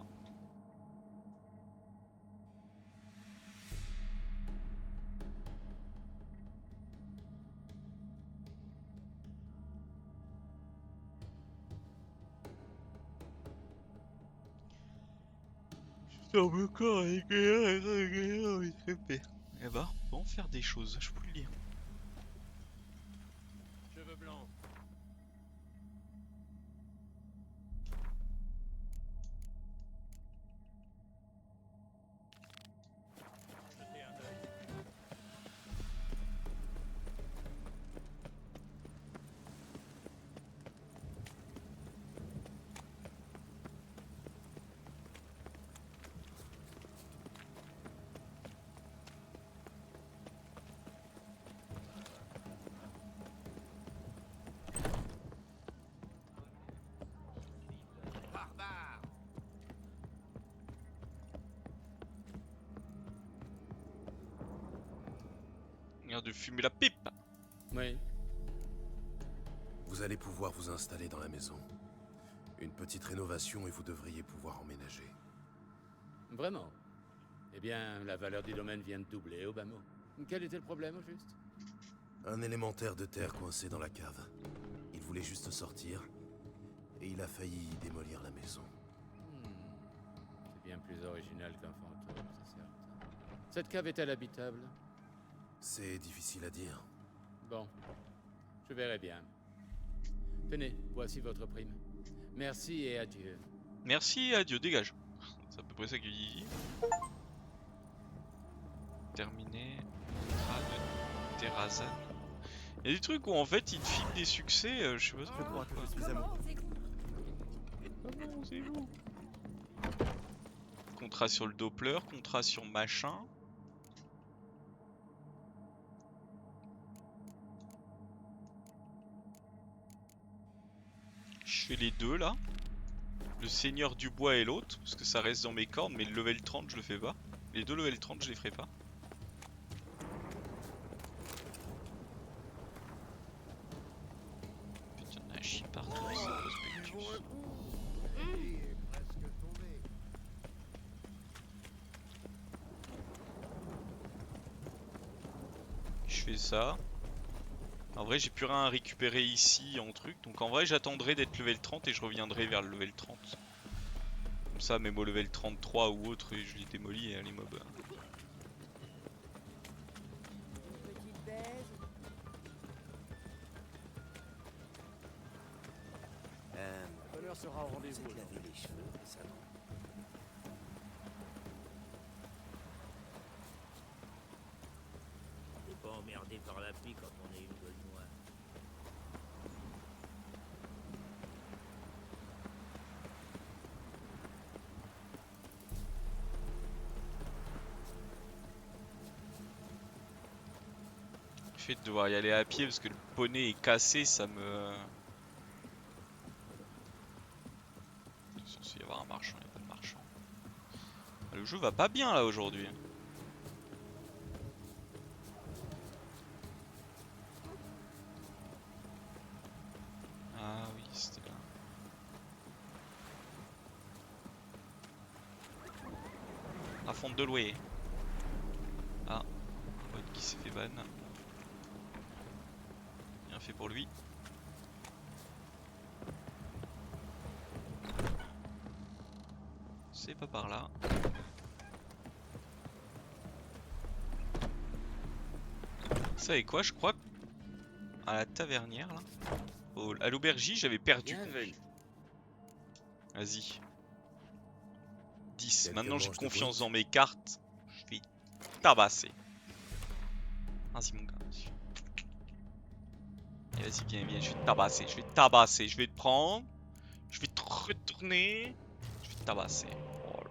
Sur le corps, et eh bah, on peut en faire des choses, je peux le dire. Cheveux blancs. Jetez un œil. Barbare! Regarde de fumer la pipe. Oui. Vous allez pouvoir vous installer dans la maison. Une petite rénovation et vous devriez pouvoir emménager. Vraiment? Eh bien, la valeur du domaine vient de doubler au bas mot. Quel était le problème au juste? Un élémentaire de terre coincé dans la cave. Il voulait juste sortir et il a failli démolir la maison. C'est bien plus original qu'un fantôme, c'est certain. Cette cave est-elle habitable? C'est difficile à dire. Bon, je verrai bien. Tenez, voici votre prime. Merci et adieu. Merci et adieu, dégage. C'est à peu près ça qu'il dit. Terminé. Terrazane. Il y a des trucs où en fait il te file des succès, je sais pas trop pourquoi. Comment c'est vous? Contrat sur le Doppler, contrat sur machin. Je fais les deux là. Le Seigneur du Bois et l'autre, parce que ça reste dans mes cordes, mais le level 30 je le fais pas. Les deux level 30 je les ferai pas. Putain, on a chier partout, c'est prospectus. Je fais ça. En vrai j'ai plus rien à récupérer ici en truc, donc en vrai j'attendrai d'être level 30 et je reviendrai vers le level 30. Comme ça même au level 33 ou autre je les démolis les mobs. Petite baise. La valeur sera au rendez-vous. Vous laver les cheveux, ça non? On n'est pas emmerdé par la pluie quand on est une gueule noire. Le fait de devoir y aller à pied parce que le poney est cassé, ça me... Il est censé y avoir un marchand, il n'y a pas de marchand. Le jeu va pas bien là aujourd'hui. Ah oui, c'était là. À fond de louer. Ah, un mode qui s'est fait ban. Bien fait pour lui. C'est pas par là. Vous savez quoi, je crois à la tavernière là, à l'aubergie j'avais perdu. Vas-y. 10. Quelques Maintenant j'ai manches de confiance brut. dans mes cartes. Je vais tabasser. Vas-y mon gars. Et vas-y viens, viens, je vais te tabasser, je vais te tabasser, je vais te prendre. Je vais te retourner. Je vais te tabasser. Oh là.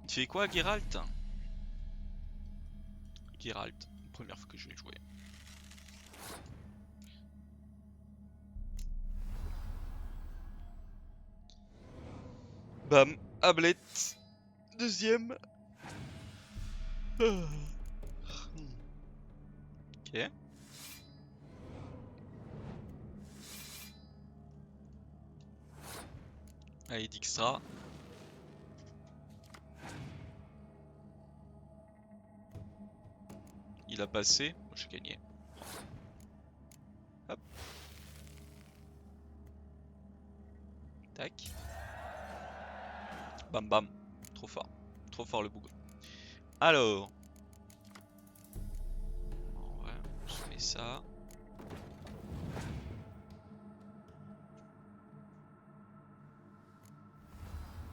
Tu fais quoi Geralt? Geralt, première fois que je vais jouer. Bam, Ablette, deuxième. Ok. Allez, Dijkstra. Il a passé, moi j'ai gagné. Hop. Tac. Bam bam. Trop fort le boug. Alors. Ouais, on se met ça.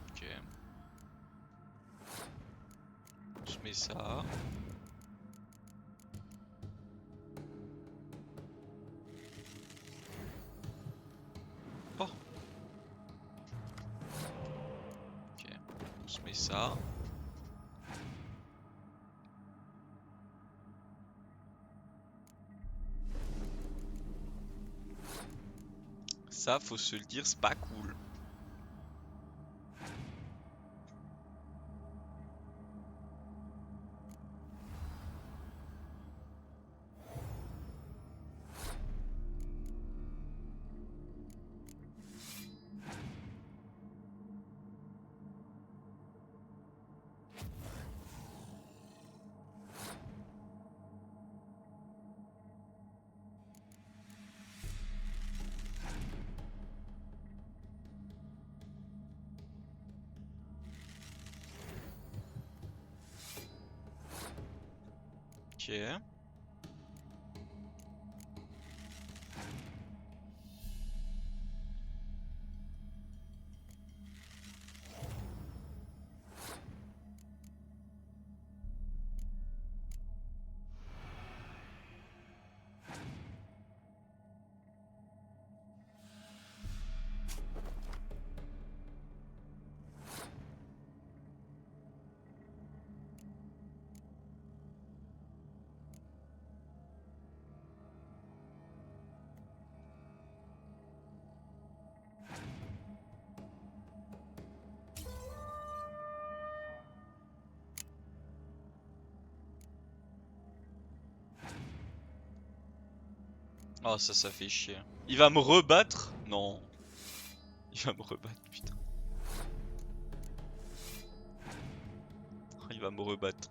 Ok. On se met ça. Oh. Ok. On se met ça. Ça, faut se le dire, c'est pas cool. Ok. Oh ça fait chier. Il va me rebattre? Non. Il va me rebattre, putain. Il va me rebattre.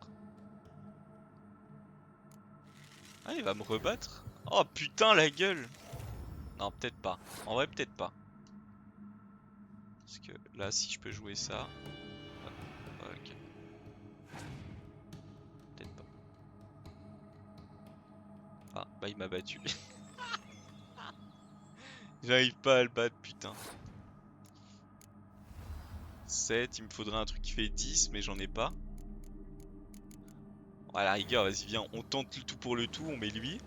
Ah, il va me rebattre? Oh putain la gueule. Non, peut-être pas. En vrai, peut-être pas. Parce que là, si je peux jouer ça... Hop, ok. Peut-être pas. Ah, bah il m'a battu. J'arrive pas à le battre, putain. 7, il me faudrait un truc qui fait 10, mais j'en ai pas. Bon, à la rigueur, vas-y, viens, on tente le tout pour le tout, on met lui.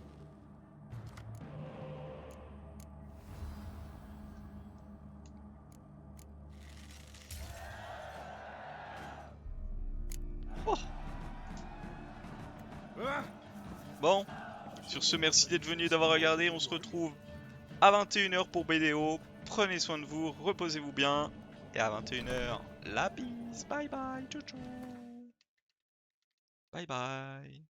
Oh. Bon, sur ce, merci d'être venu et d'avoir regardé. On se retrouve à 21h pour BDO. Prenez soin de vous, reposez-vous bien. Et à 21h, la bise. Bye bye, ciao ciao. Bye bye.